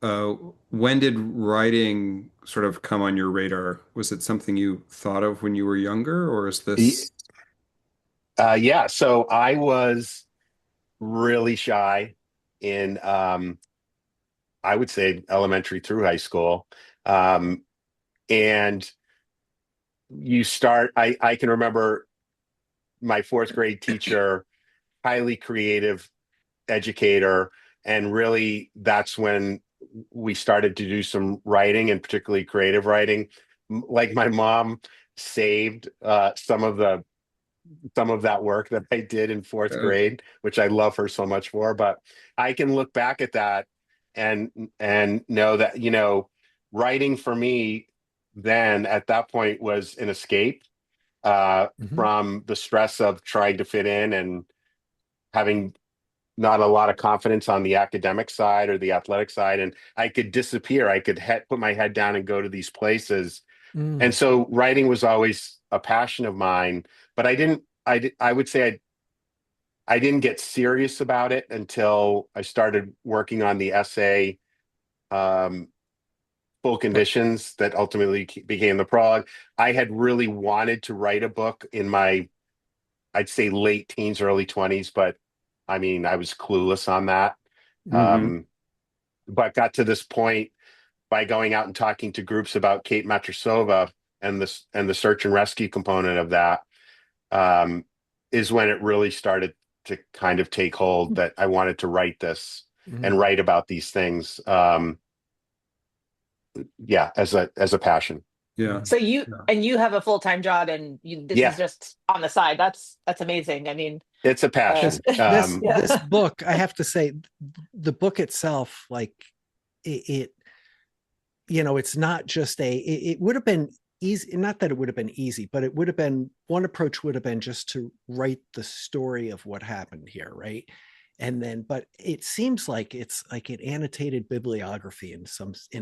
uh, when did writing sort of come on your radar? Was it something you thought of when you were younger, or is Y- this? Yeah, so I was really shy in, I would say, elementary through high school. Um, and I can remember my fourth grade teacher, highly creative educator, and really that's when we started to do some writing, and particularly creative writing. Like my mom saved some of that work that I did in fourth uh, grade, which I love her so much for. But I can look back at that and know that, writing for me then at that point was an escape Mhm. from the stress of trying to fit in and having not a lot of confidence on the academic side or the athletic side. And I could disappear. I could put my head down and go to these places. And Mm. so writing was always a passion of mine, but I would say I didn't get serious about it until I started working on the essay, Full Conditions, that ultimately became the prologue. I had really wanted to write a book in my, I'd say, late teens, early 20s, but I mean, I was clueless on that. Mm-hmm. But got to this point by going out and talking to groups about Cape Matrosova and the search and rescue component of that, is when it really started to kind of take hold, that I wanted to write this and write about these things. Yeah, as a passion. Yeah. So you Yeah. and you have a full-time job, and this is Yeah, just on the side. That's amazing. I mean, it's a passion. yeah. This book, I have to say, the book itself, like it it's not just it would have been easy, not that it would have been easy, but it would have been, one approach would have been just to write the story of what happened here, right? And then, but it seems like it's like an annotated bibliography in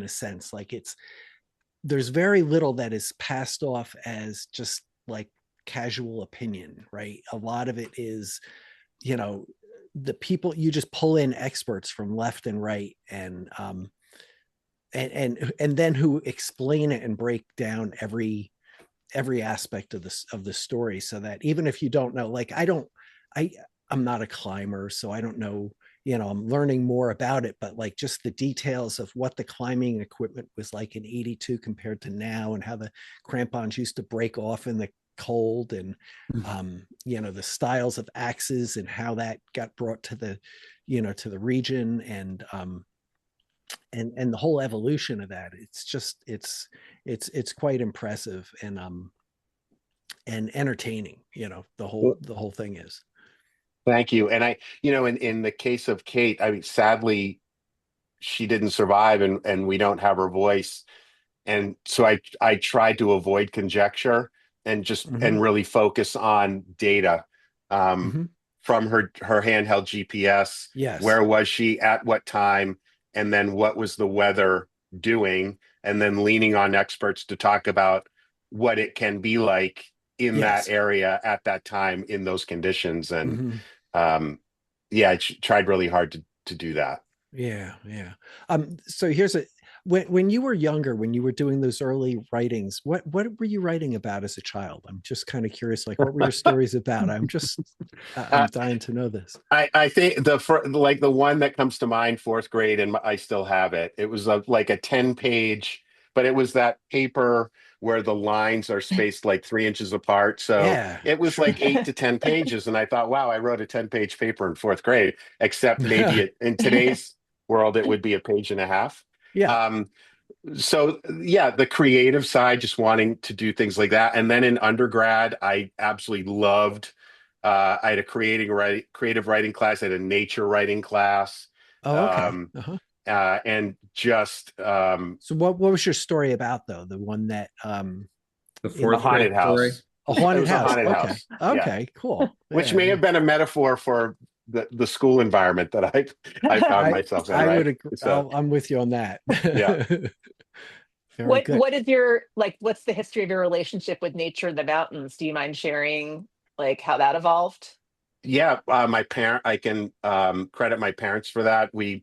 a sense, like there's very little that is passed off as just like casual opinion, right? A lot of it is, the people, you just pull in experts from left and right, and then who explain it and break down every aspect of the story, so that even if you don't know, like I'm not a climber, so I don't know, I'm learning more about it, but like just the details of what the climbing equipment was like in 82 compared to now, and how the crampons used to break off in the cold, and the styles of axes and how that got brought to the region, and the whole evolution of that. It's just it's quite impressive, and entertaining, the whole thing is. Thank you. And in the case of Kate, I mean, sadly, she didn't survive, and we don't have her voice. And so I tried to avoid conjecture and Mm-hmm. really focus on data, um, Mm-hmm. from her handheld GPS. Yes. Where was she at what time? And then what was the weather doing? And then leaning on experts to talk about what it can be like in that Yes. area at that time in those conditions. And Mm-hmm. yeah, I tried really hard to do that. Yeah, yeah. So here's when you were younger, when you were doing those early writings, what were you writing about as a child? I'm just kind of curious, like what were your stories about? I'm Uh, dying to know this. I think like the one that comes to mind, fourth grade, and I still have it. It was like a 10-page, but it was that paper where the lines are spaced like 3 inches apart. So Yeah, it was sure. like 8 to 10 pages, and I thought, wow, I wrote a 10-page paper in fourth grade. Except maybe in today's world, it would be a page and a half. Yeah. Um, so yeah, the creative side, just wanting to do things like that. And then in undergrad, I absolutely loved, I had a creative writing class. I had a nature writing class. Oh, okay. um, Uh-huh. and just So what was your story about, though? The one that The in a fourth grade haunted story. house. a It haunted was a house. haunted Okay. house. Yeah, Okay, cool. which Yeah, may yeah. have been a metaphor for the school environment that I found I myself in, I would right? agree. So I'm with you on that. yeah. Very good. What is your, like, what's the history of your relationship with nature and the mountains? Do you mind sharing like how that evolved? Yeah, I can credit my parents for that. We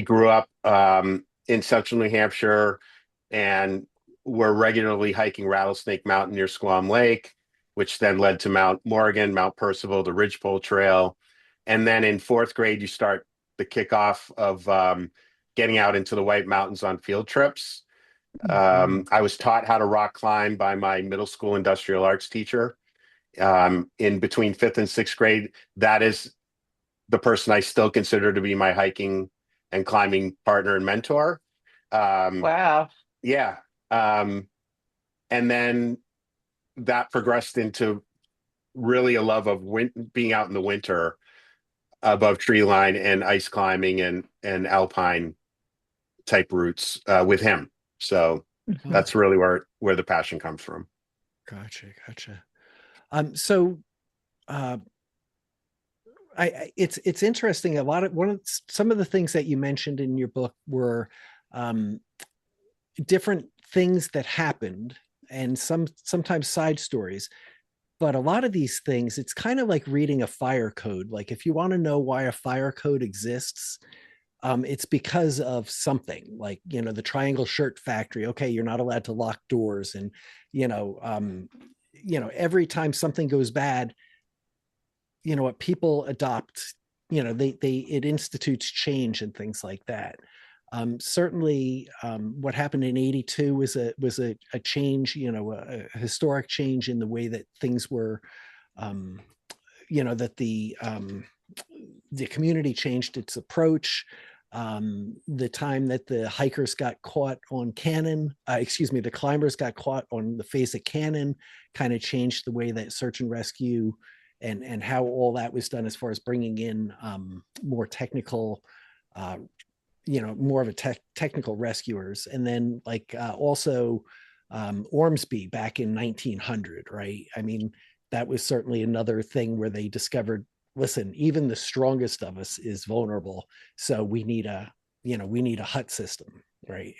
grew up in central New Hampshire, and were regularly hiking Rattlesnake Mountain near Squam Lake, which then led to Mount Morgan, Mount Percival, the Ridgepole Trail. And then in fourth grade, you start the kickoff of getting out into the White Mountains on field trips. Mhm. I was taught how to rock climb by my middle school industrial arts teacher, in between fifth and sixth grade. That is the person I still consider to be my hiking and climbing partner and mentor. Um, Wow. yeah. Um, and then that progressed into really a love of being out in the winter above tree line and ice climbing and alpine type routes with him. So Oh, that's really where the passion comes from. gotcha. So uh, it's interesting. A lot of some of the things that you mentioned in your book were um, different things that happened and sometimes side stories. But a lot of these things, it's kind of like reading a fire code. Like if you want to know why a fire code exists, it's because of something. Like, the triangle shirt factory. Okay, you're not allowed to lock doors, and every time something goes bad, what people adopt, it institutes change and things like that. Certainly, what happened in '82 was a change, a historic change in the way that things were, that the community changed its approach. The time that the hikers got caught on cannon, the climbers got caught on the face of cannon, kind of changed the way that search and rescue and how all that was done as far as bringing in more technical, more of a technical rescuers. And then also Ormsby back in 1900, right? I mean, that was certainly another thing where they discovered, listen, even the strongest of us is vulnerable. So we need a hut system, right?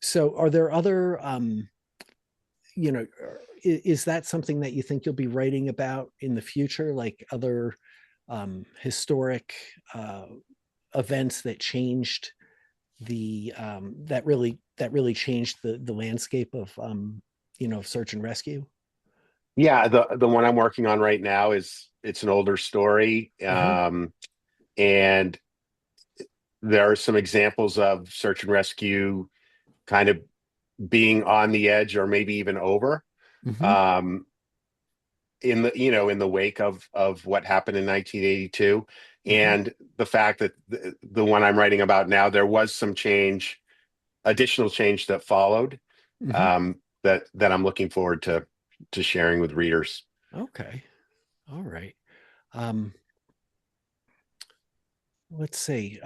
So are there other, is that something that you think you'll be writing about in the future, like other historic events that changed that really changed the landscape of search and rescue? Yeah, the one I'm working on right now it's an older story, and there are some examples of search and rescue kind of being on the edge or maybe even over, in the wake of what happened in 1982, and the fact that the one I'm writing about now, there was some additional change that followed, that I'm looking forward to sharing with readers. Okay. All right. Let's see.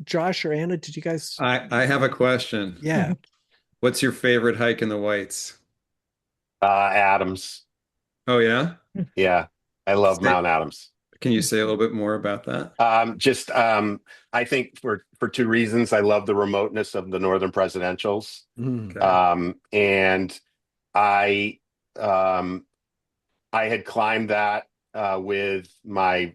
Josh or Anna, did you guys? I have a question. Yeah. What's your favorite hike in the Whites? Adams. Oh, yeah? Yeah, I love Mount Adams. Can you say a little bit more about that? I think for two reasons. I love the remoteness of the Northern Presidentials. Okay. And I had climbed that with my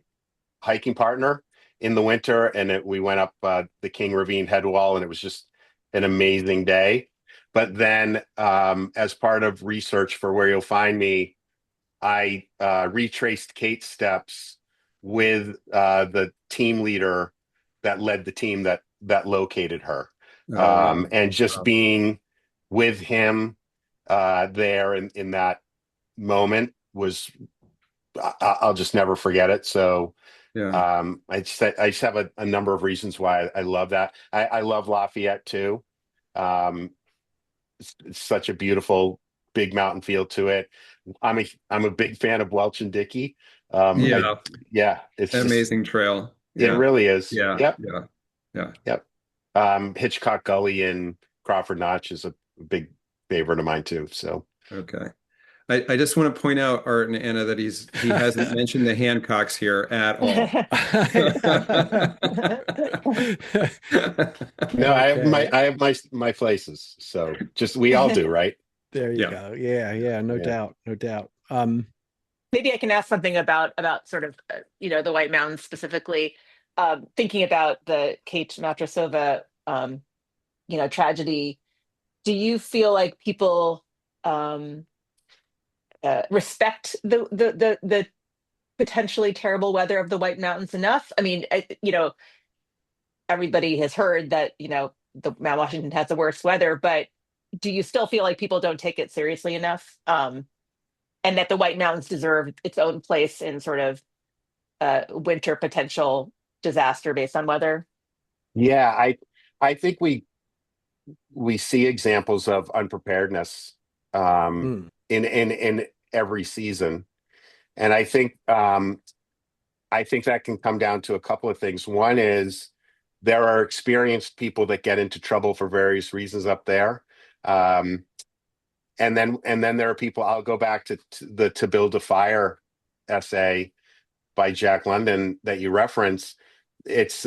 hiking partner in the winter, and we went up the King Ravine headwall, and it was just an amazing day. But then, as part of research for Where You'll Find Me, I retraced Kate's steps with the team leader that led the team that located her, Wow. and just being with him there in that moment was, I'll just never forget it. So Yeah. I just have a number of reasons why I love that. I love Lafayette too. It's such a beautiful big mountain feel to it. I'm a big fan of Welch and Dickey. Yeah. It's Amazing trail. it Yeah. really is. Yeah. Yep. Yeah. Yeah. Yep. Hitchcock Gully and Crawford Notch is a big favorite of mine too. So Okay. I just want to point out, Art and Anna, that he hasn't mentioned the Hancocks here at all. no, Okay. I have my places. So just we all do, right? There you Yeah. go. Yeah, no doubt, no doubt. Maybe I can ask something about sort of the White Mountains specifically. Thinking about the Kate Matrasova tragedy, do you feel like people respect the potentially terrible weather of the White Mountains enough? I mean, everybody has heard that the Mount Washington has the worst weather, but do you still feel like people don't take it seriously enough, and that the White Mountains deserve its own place in sort of winter potential disaster based on weather? Yeah, I think we see examples of unpreparedness in every season, and I think that can come down to a couple of things. One is there are experienced people that get into trouble for various reasons up there, and then there are people. I'll go back to the To Build a Fire essay by Jack London that you reference. It's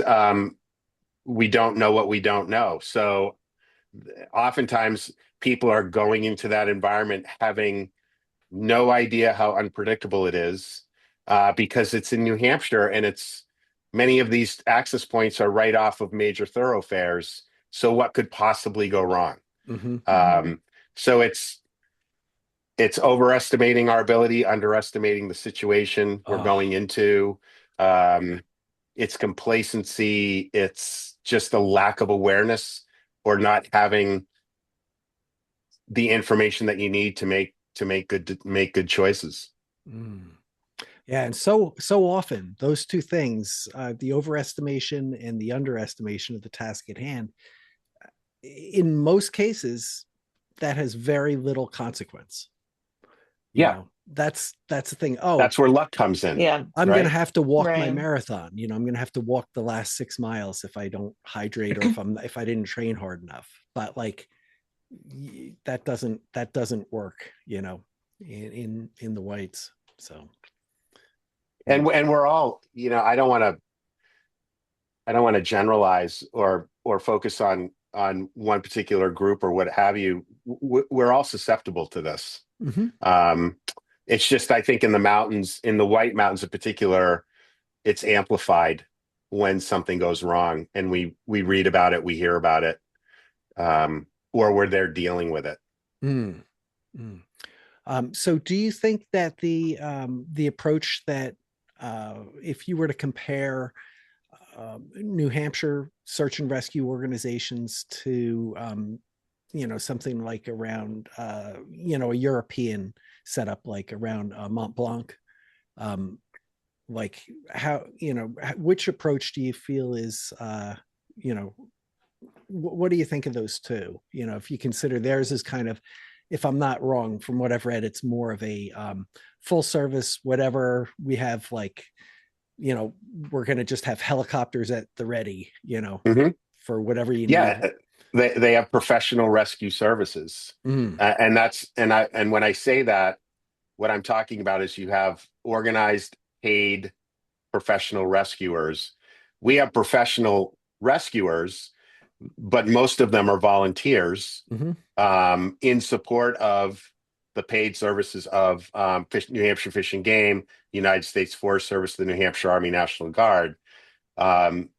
we don't know what we don't know. So oftentimes people are going into that environment having no idea how unpredictable it is, because it's in New Hampshire and it's many of these access points are right off of major thoroughfares. So what could possibly go wrong? Mm-hmm. So it's overestimating our ability, underestimating the situation we're going into. It's complacency. It's just a lack of awareness or not having the information that you need to make good choices. Mm. Yeah, and so often those two things, the overestimation and the underestimation of the task at hand, in most cases, that has very little consequence. You Yeah, know, that's the thing. Oh, that's where luck comes in. Yeah. I'm right? going to have to walk my Right. marathon. You know, I'm going to have to walk the last 6 miles if I don't hydrate or if I didn't train hard enough. But like that doesn't work, you know, in the whites. So And we're all, I don't want to generalize or focus on one particular group or what have you. We're all susceptible to this. Mhm. It's just, I think in the mountains, in the White Mountains in particular, it's amplified when something goes wrong and we read about it, we hear about it, or we're there dealing with it. Mm. Mm. So do you think that the approach that if you were to compare New Hampshire search and rescue organizations to something like around a European setup like around Mont Blanc, um, like how which approach do you feel is you know what do you think of those two? If you consider theirs as kind of, if I'm not wrong, from what I've read, it's more of a full service, whatever we have, like, we're going to just have helicopters at the ready, Mhm. for whatever you need. Yeah, they have professional rescue services, Mm. and when I say that, what I'm talking about is you have organized, paid professional rescuers. We have professional rescuers, but most of them are volunteers, Hmm. in support of the paid services of New Hampshire Fish and Game, United States Forest Service, the New Hampshire Army National Guard. Um,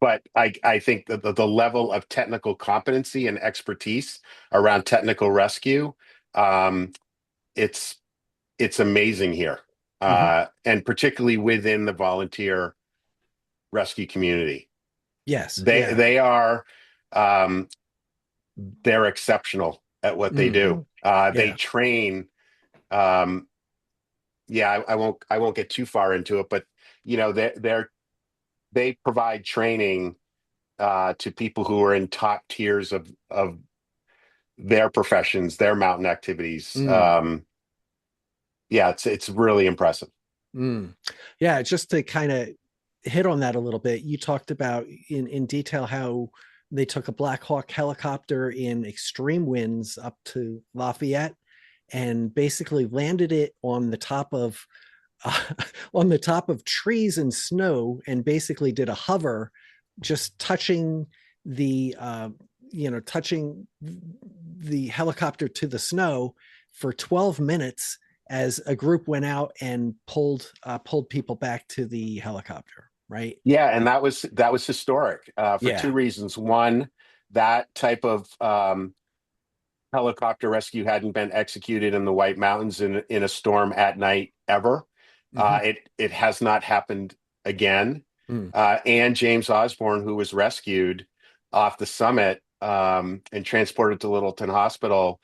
but I think that the level of technical competency and expertise around technical rescue, um, it's amazing here, Hmm. and particularly within the volunteer rescue community. Yes. They Yeah. they are um, they're exceptional at what they Mm. do. They Yeah. train. Um, yeah, I won't get too far into it, but they provide training to people who are in top tiers of their professions, their mountain activities. Mm. Yeah, it's really impressive. Mm. Yeah, just to kind of hit on that a little bit, you talked about in detail how they took a Black Hawk helicopter in extreme winds up to Lafayette and basically landed it on the top of uh, on the top of trees and snow, and basically did a hover, just touching the touching the helicopter to the snow for 12 minutes as a group went out and pulled people back to the helicopter, right? Yeah, and that was historic, for two Yeah. reasons. One, that type of helicopter rescue hadn't been executed in the White Mountains in a storm at night ever. Mm-hmm. It has not happened again. Mm. And James Osborne, who was rescued off the summit, and transported to Littleton Hospital,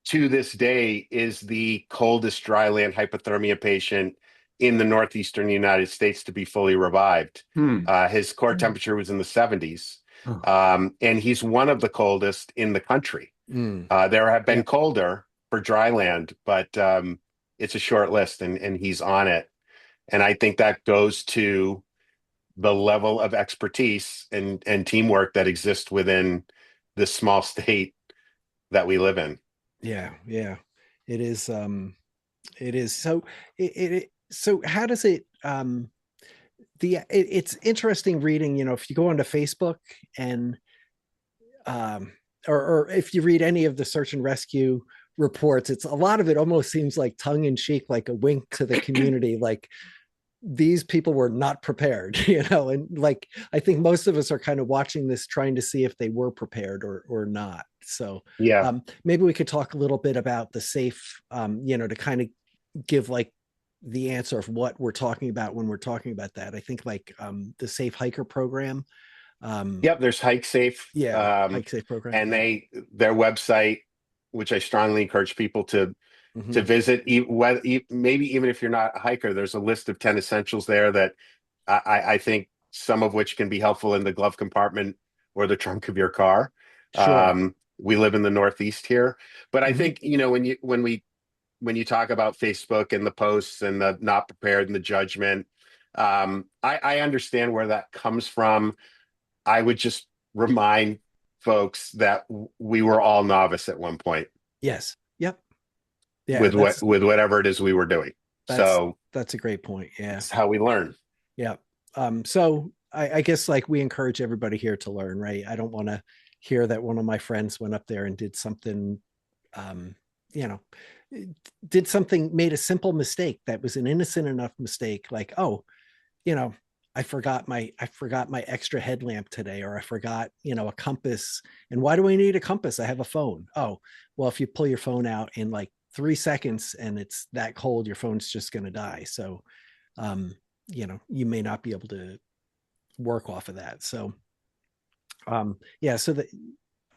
to this day is the coldest dryland hypothermia patient in the northeastern United States to be fully revived. Hmm. His core temperature was in the 70s, Oh. and he's one of the coldest in the country. Mm. There have been Yeah. colder for dry land, but it's a short list, and he's on it. And I think that goes to the level of expertise and teamwork that exists within this small state that we live in. Yeah. Yeah. It is. It is. So so how does it? It's interesting reading. If you go onto Facebook and or if you read any of the search and rescue reports, it's a lot of it almost seems like tongue in cheek, like a wink to the community, like these people were not prepared, and like I think most of us are kind of watching this trying to see if they were prepared or not. So Yeah. maybe we could talk a little bit about the safe, to kind of give like the answer of what we're talking about when we're talking about that. I think like the Safe Hiker program. Yep, there's Hike Safe, Yeah, Hike Safe program. and their website, which I strongly encourage people to Mm-hmm. visit. Maybe even if you're not a hiker, there's a list of 10 essentials there that I think some of which can be helpful in the glove compartment or the trunk of your car. Sure. We live in the Northeast here, but I Mm-hmm. think when you talk about Facebook and the posts and the not prepared and the judgment, I understand where that comes from. I would just remind folks that we were all novice at one point. Yes. Yep. Yeah. With whatever it is we were doing. That's So that's a great point. Yeah. that's how we learn. Yeah. So I guess like we encourage everybody here to learn, right? I don't want to hear that one of my friends went up there and did something, you know, made a simple mistake that was an innocent enough mistake, like, oh, you know, I forgot my extra headlamp today, or I forgot, a compass. And why do I need a compass? I have a phone. Oh, well, if you pull your phone out in like 3 seconds and it's that cold, your phone's just going to die. So, you may not be able to work off of that. So, yeah, so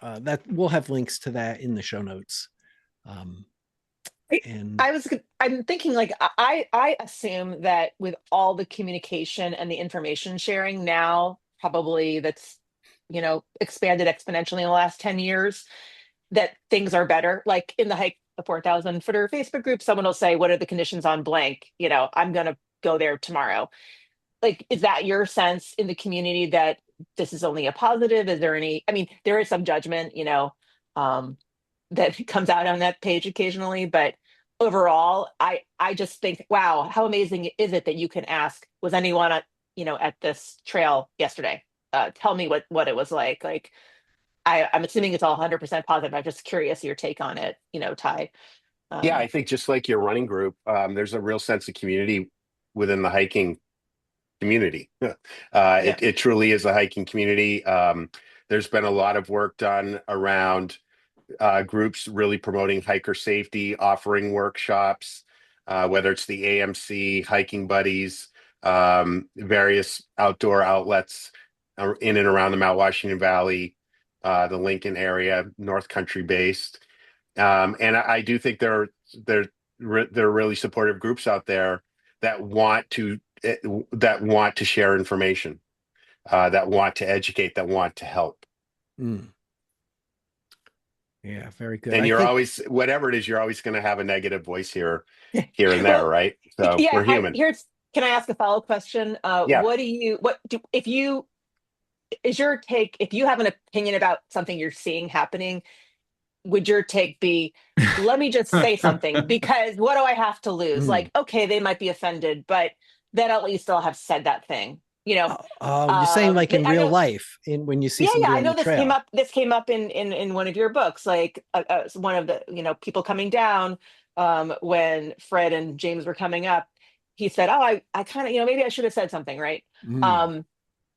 that we'll have links to that in the show notes. And I'm thinking like I assume that with all the communication and the information sharing now, probably that's expanded exponentially in the last 10 years, that things are better. Like in the Hike the 4,000 footer Facebook group, someone will say, what are the conditions on blank? I'm gonna go there tomorrow. Like, is that your sense in the community that this is only a positive? Is there any, I mean, there is some judgment, that comes out on that page occasionally, but overall, I just think, wow, how amazing is it that you can ask, was anyone at this trail yesterday? Tell me what it was like. Like, I'm assuming it's all 100% positive. I'm just curious your take on it, Ty. Yeah, I think just like your running group, there's a real sense of community within the hiking community. Yeah. It truly is a hiking community. There's been a lot of work done around groups really promoting hiker safety, offering workshops, whether it's the AMC, Hiking Buddies, various outdoor outlets in and around the Mount Washington Valley, the Lincoln area, North Country based. And I do think there are really supportive groups out there that want to share information, that want to educate, that want to help. Mm. Yeah, very good. And always, whatever it is, you're always going to have a negative voice here and there, Well, right? So yeah, we're human. Can I ask a follow-up question? Yeah. Is your take, if you have an opinion about something you're seeing happening, would your take be, let me just say something, because what do I have to lose? Like, okay, they might be offended, but then at least I'll have said that thing. You're saying like in real life, when you see somebody on the trail. This came up in one of your books, like one of the people coming down when Fred and James were coming up. He said, "Oh, I kind of maybe I should have said something, right?"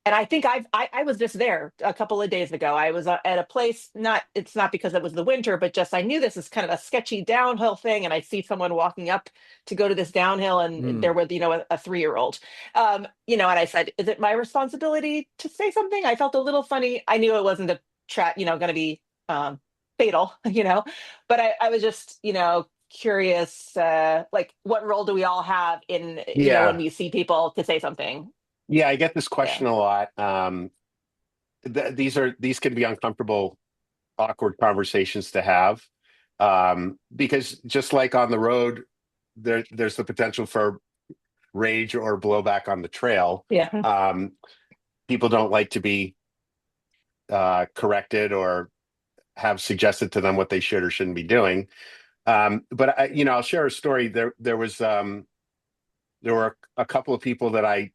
And I think I was just there a couple of days ago. I was at a place, it's not because it was the winter, but just I knew this is kind of a sketchy downhill thing. And I see someone walking up to go to this downhill, and there was, a 3-year-old, and I said, is it my responsibility to say something? I felt a little funny. I knew it wasn't going to be fatal, but I was just, curious, like what role do we all have in, when we see people to say something? Yeah, I get this question a lot. These can be uncomfortable, awkward conversations to have, because just like on the road, there's the potential for rage or blowback on the trail. Yeah. People don't like to be corrected or have suggested to them what they should or shouldn't be doing. But I'll share a story. There were a couple of people that I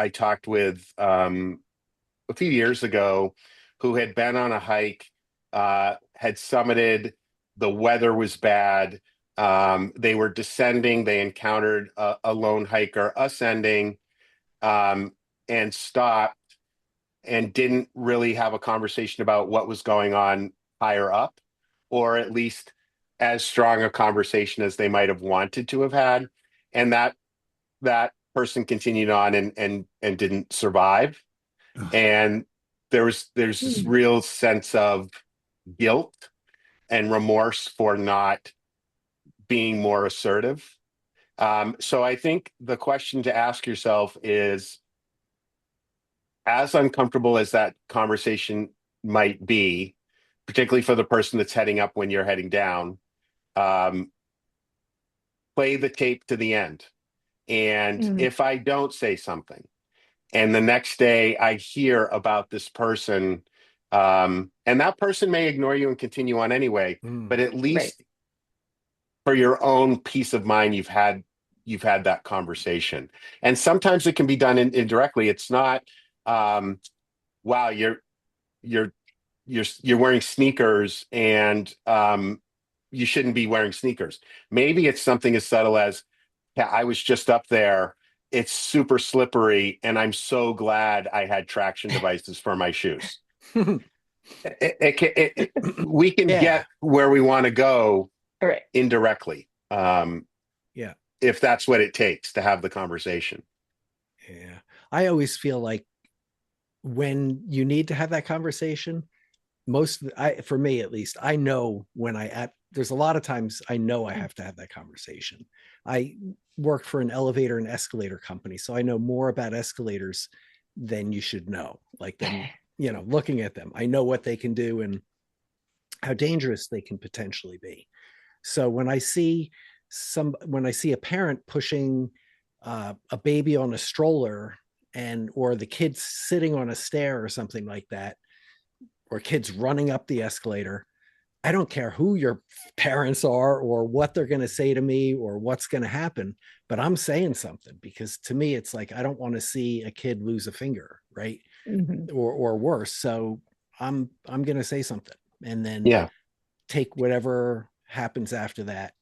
talked with a few years ago who had been on a hike had summited. The weather was bad. They were descending. They encountered a lone hiker ascending, and stopped and didn't really have a conversation about what was going on higher up, or at least as strong a conversation as they might have wanted to have had. And that person continued on and didn't survive. And there's this real sense of guilt and remorse for not being more assertive. So I think the question to ask yourself is, as uncomfortable as that conversation might be, particularly for the person that's heading up when you're heading down, play the tape to the end. And if I don't say something, and the next day I hear about this person, and that person may ignore you and continue on anyway, but at least for your own peace of mind, you've had that conversation. And sometimes it can be done indirectly. It's not, wow, you're wearing sneakers and you shouldn't be wearing sneakers. Maybe it's something as subtle as, yeah, I was just up there. It's super slippery, and I'm so glad I had traction devices for my shoes. We can get where we want to go indirectly. If that's what it takes to have the conversation. Yeah. I always feel like when you need to have that conversation, for me at least, I know when there's a lot of times I know I have to have that conversation. I work for an elevator and escalator company, so I know more about escalators than you should know. Like them, looking at them, I know what they can do and how dangerous they can potentially be. So when I see a parent pushing a baby on a stroller, or the kids sitting on a stair or something like that, or kids running up the escalator, I don't care who your parents are or what they're going to say to me or what's going to happen, but I'm saying something, because to me, it's like, I don't want to see a kid lose a finger, right? Or worse. So I'm going to say something, and then take whatever happens after that,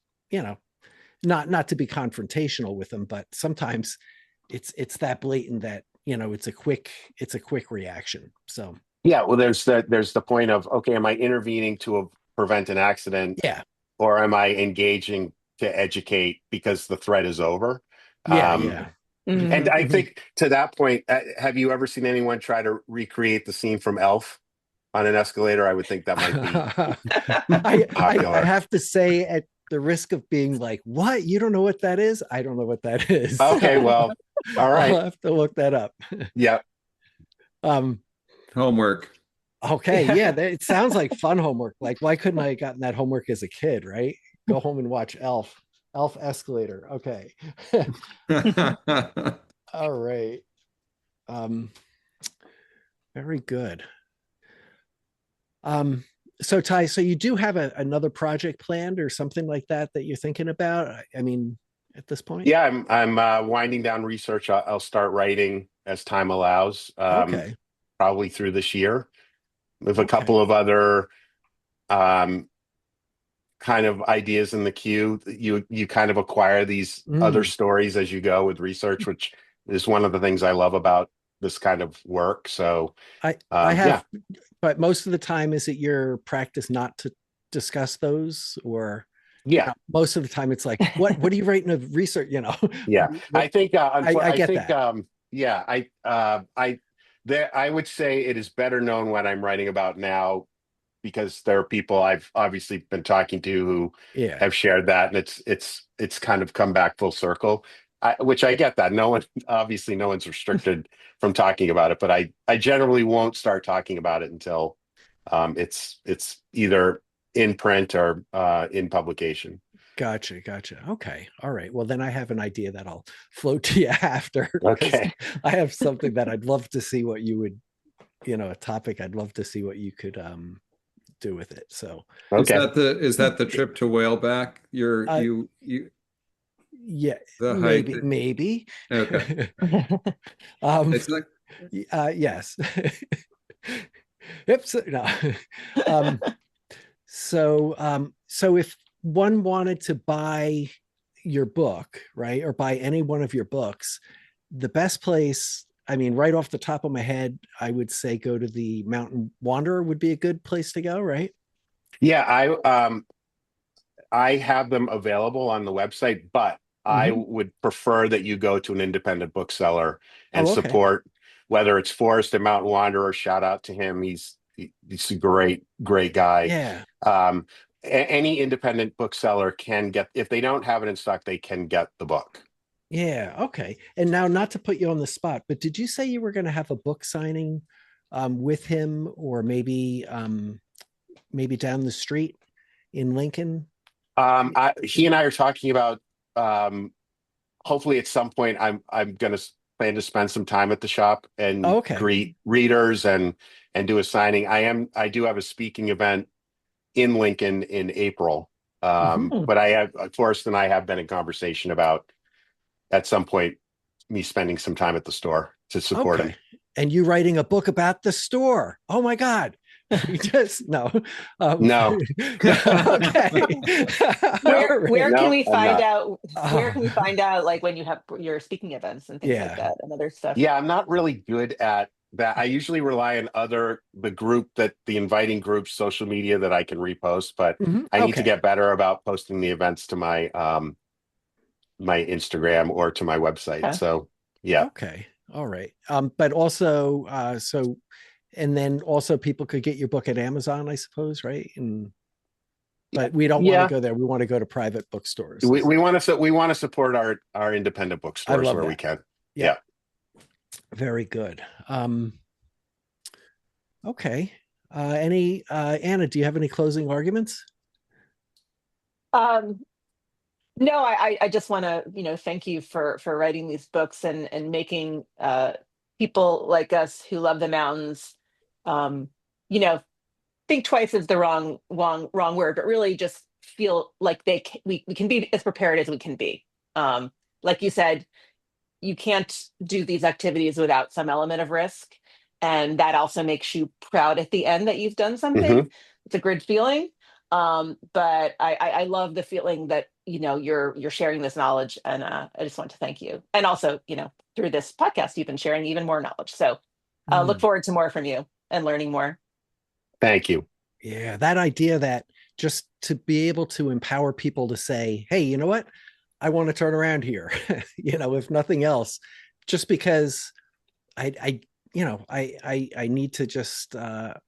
not to be confrontational with them, but sometimes it's that blatant that, it's a quick reaction. So well, there's the point of, okay, am I intervening to prevent an accident? Or am I engaging to educate because the threat is over? And I think to that point, have you ever seen anyone try to recreate the scene from Elf on an escalator? I would think that might be popular. I have to say, at the risk of being like, what? You don't know what that is? I don't know what that is. Okay, well, all right. I'll have to look that up. Yep. Homework. Okay, it sounds like fun homework. Like, why couldn't I have gotten that homework as a kid, right? Go home and watch Elf escalator. Okay. All right. Very good. So Ty, so you do have another project planned or something like that you're thinking about? I mean, at this point? Yeah, I'm winding down research. I'll start writing as time allows. Probably through this year. With a couple of other kind of ideas in the queue. You kind of acquire these other stories as you go with research, which is one of the things I love about this kind of work. So I have, but most of the time, is it your practice not to discuss those, or most of the time it's like, what are you writing of research? I think I get that. I would say it is better known what I'm writing about now, because there are people I've obviously been talking to who have shared that, and it's kind of come back full circle. Which I get that. No one's restricted from talking about it, but I generally won't start talking about it until it's either in print or in publication. Gotcha. Okay. All right. Well, then I have an idea that I'll float to you after. Okay. I have something that I'd love to see what you would, a topic I'd love to see what you could do with it. So is that the trip to Whaleback? Yeah, maybe. Okay. It's like, yes. Yep. So, no. So if one wanted to buy your book, right, or buy any one of your books, the best place, I mean, right off the top of my head, I would say go to the Mountain Wanderer would be a good place to go, right? Yeah, I have them available on the website, but I Mm-hmm. would prefer that you go to an independent bookseller and Oh, okay. support, whether it's Forrest and Mountain Wanderer. Shout out to him. He's a great guy. Yeah. Any independent bookseller can get, if they don't have it in stock, they can get the book. Yeah. Okay. And now, not to put you on the spot, but did you say you were going to have a book signing with him, or maybe down the street in Lincoln? He and I are talking about hopefully at some point I'm going to plan to spend some time at the shop Oh, and okay. greet readers and do a signing. I do have a speaking event in Lincoln in April. Mhm. But Forrest and I have been in conversation about at some point me spending some time at the store to support him. Okay. And you writing a book about the store? Oh my God! We just no. No. Okay. Where All right. where can No, we I'm find not. out? Where can we find out, like when you have your speaking events and things like Yeah. that and other stuff? Yeah, I'm not really good at that. I usually rely on the inviting groups, social media that I can repost, but Mhm. I need to Okay. get better about posting the events to my Instagram or to my website. Okay. So yeah. Okay. All right. But also, and then also people could get your book at Amazon, I suppose, right? But we don't want to Yeah. go there. We want to go to private bookstores. We want to support our independent I bookstores love where we that. can. Yeah. Yeah. Very good. Okay. Anna, do you have any closing arguments? Um, no, I just want to, thank you for writing these books and making people like us who love the mountains, um, you know, think twice is the wrong word, but really just feel like we can be as prepared as we can be. Like you said, you can't do these activities without some element of risk, and that also makes you proud at the end that you've done something. Hmm. It's a good feeling. But I love the feeling that you're sharing this knowledge, and I just want to thank you. And also, through this podcast, you've been sharing even more knowledge. So look Mm. forward to more from you and learning more. Thank you. Yeah, that idea that just to be able to empower people to say, hey, you know what? I want to turn around here, if nothing else, just because I need to just, I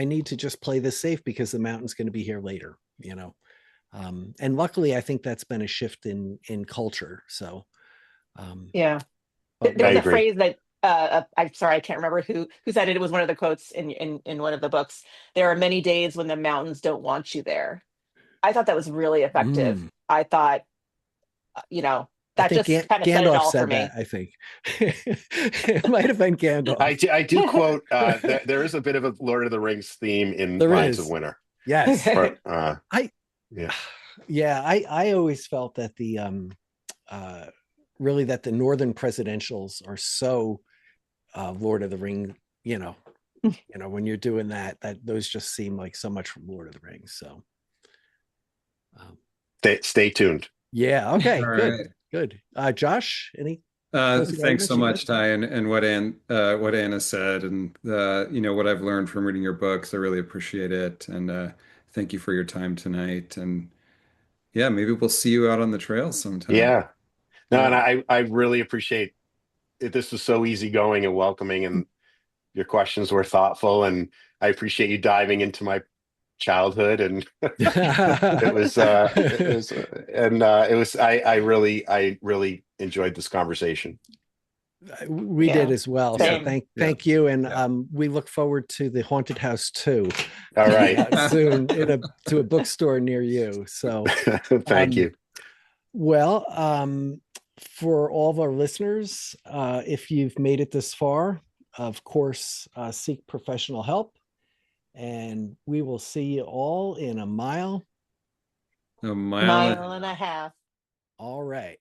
need to just play this safe because the mountain's going to be here later, and luckily I think that's been a shift in culture. So, Yeah. but There I was a agree. phrase that I'm sorry, I can't remember who said it. It was one of the quotes in one of the books. There are many days when the mountains don't want you there. I thought that was really effective. Mm. I thought, I that think just kind of said it Gandalf all for said that. me. I think it might have been Gandalf. I do quote there is a bit of a Lord of the Rings theme in There Lines of is, Winter. yes. But, I yeah. yeah, I always felt that the really that the northern presidentials are so Lord of the Ring, when you're doing that those just seem like so much from Lord of the Rings. So Stay tuned. yeah, okay, All good, right. good. Josh, any closing Thanks arguments so you'd much, like to- Ty, and what Anna said, and what I've learned from reading your books. I really appreciate it, and thank you for your time tonight. And yeah, maybe we'll see you out on the trail sometime. Yeah. No, and Yeah. I really appreciate it. This was so easygoing and welcoming, and your questions were thoughtful, and I appreciate you diving into my childhood, and it was I really enjoyed this conversation. We did Yeah, as well. So same. thank you, and Yeah. we look forward to the Haunted House 2 All right. soon to a bookstore near you. So Thank you. well, for all of our listeners, if you've made it this far, of course, seek professional help, and we will see you all in a mile. A mile. Mile and a half. All right.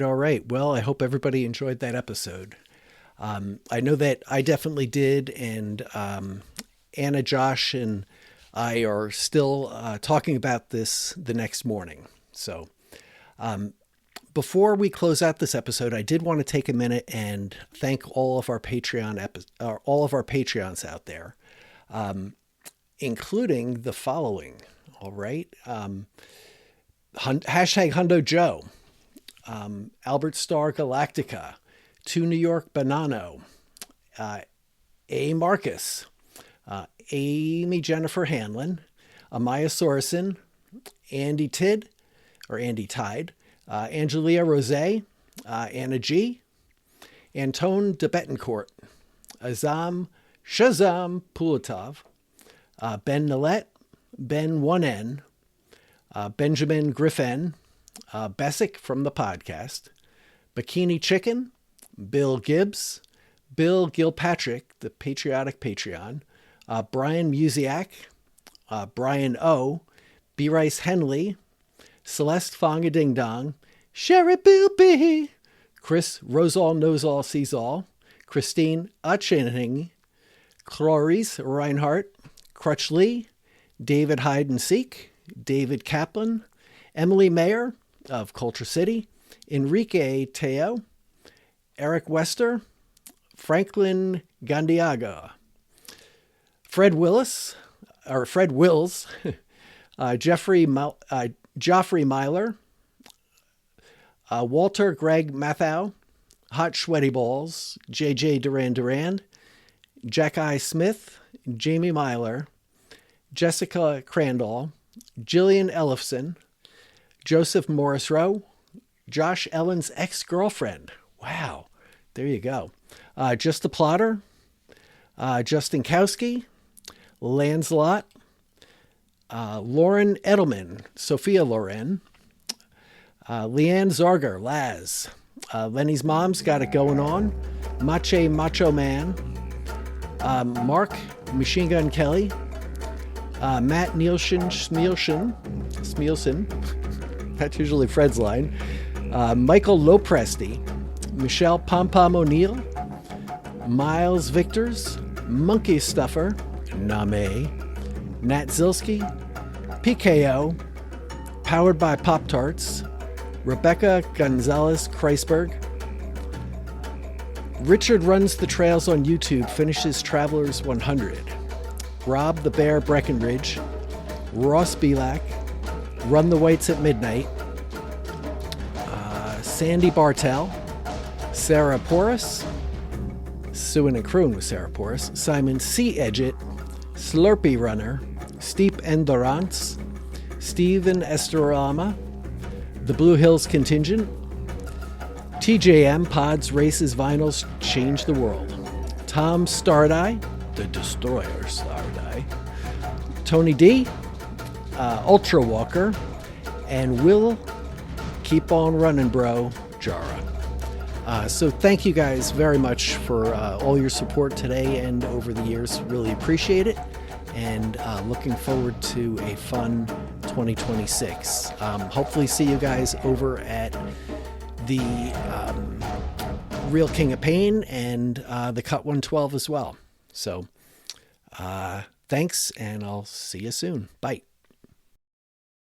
right. Well, I hope everybody enjoyed that episode. I know that I definitely did, and Anna, Josh, and I are still talking about this the next morning. So before we close out this episode, I did want to take a minute and thank all of our Patreons out there, including the following. All right. Hashtag Hundo Joe, Albert Star Galactica, To New York Banano, A. Marcus, Amy Jennifer Hanlon, Amaya Sorensen, Andy Tide, Angelia Rose, Anna G, Antone de Betancourt, Azam Shazam Pulatov, Ben Nillette, Ben 1N, Benjamin Griffin, Bessick from the podcast, Bikini Chicken, Bill Gibbs, Bill Gilpatrick, the patriotic Patreon, Brian Musiak, Brian O, B. Rice Henley, Celeste Fonga Ding Dong, Sherry Bill B, Chris Rosall Knows All Sees All, Christine Uchenning, Clarice Reinhardt, Crutch Lee, David Hyde and Seek, David Kaplan, Emily Mayer of Cultra City, Enrique Teo, Eric Wester, Franklin Gandiaga, Fred Wills, Joffrey Myler, Walter Greg Mathau, Hot Sweaty Balls, JJ Duran, Jack I. Smith, Jamie Myler, Jessica Crandall, Jillian Ellefson, Joseph Morris Rowe, Josh Ellen's ex-girlfriend. Wow, there you go. Just the Plotter, Justin Kowski, Lancelot, Lauren Edelman, Sophia Loren, Leanne Zarger, Laz, Lenny's mom's got it going on, Macho Man, Mark Machine Gun Kelly, Matt Smielsen, that's usually Fred's line, Michael Lopresti, Michelle Pom O'Neill, Miles Victors, Monkey Stuffer, Name, Nat Zilski, PKO, Powered by Pop-Tarts, Rebecca Gonzalez Kreisberg, Richard Runs the Trails on YouTube, finishes Travelers 100, Rob the Bear Breckenridge, Ross Belak, Run the Whites at Midnight, Sandy Bartel, Sarah Porras, Suing and Croon with Sarah Porras, Simon C. Edgett, Slurpee Runner, Steep Endurance, Stephen Estorama, The Blue Hills Contingent, TJM Pods Races Vinyls Change the World, Tom Stardye, The Destroyer Stardye, Tony D, Ultra Walker, and Will Keep On Running Bro, Jara. So thank you guys very much for all your support today and over the years. Really appreciate it. And looking forward to a fun 2026. Hopefully see you guys over at the Real King of Pain and the Cut 112 as well. So thanks, and I'll see you soon. Bye.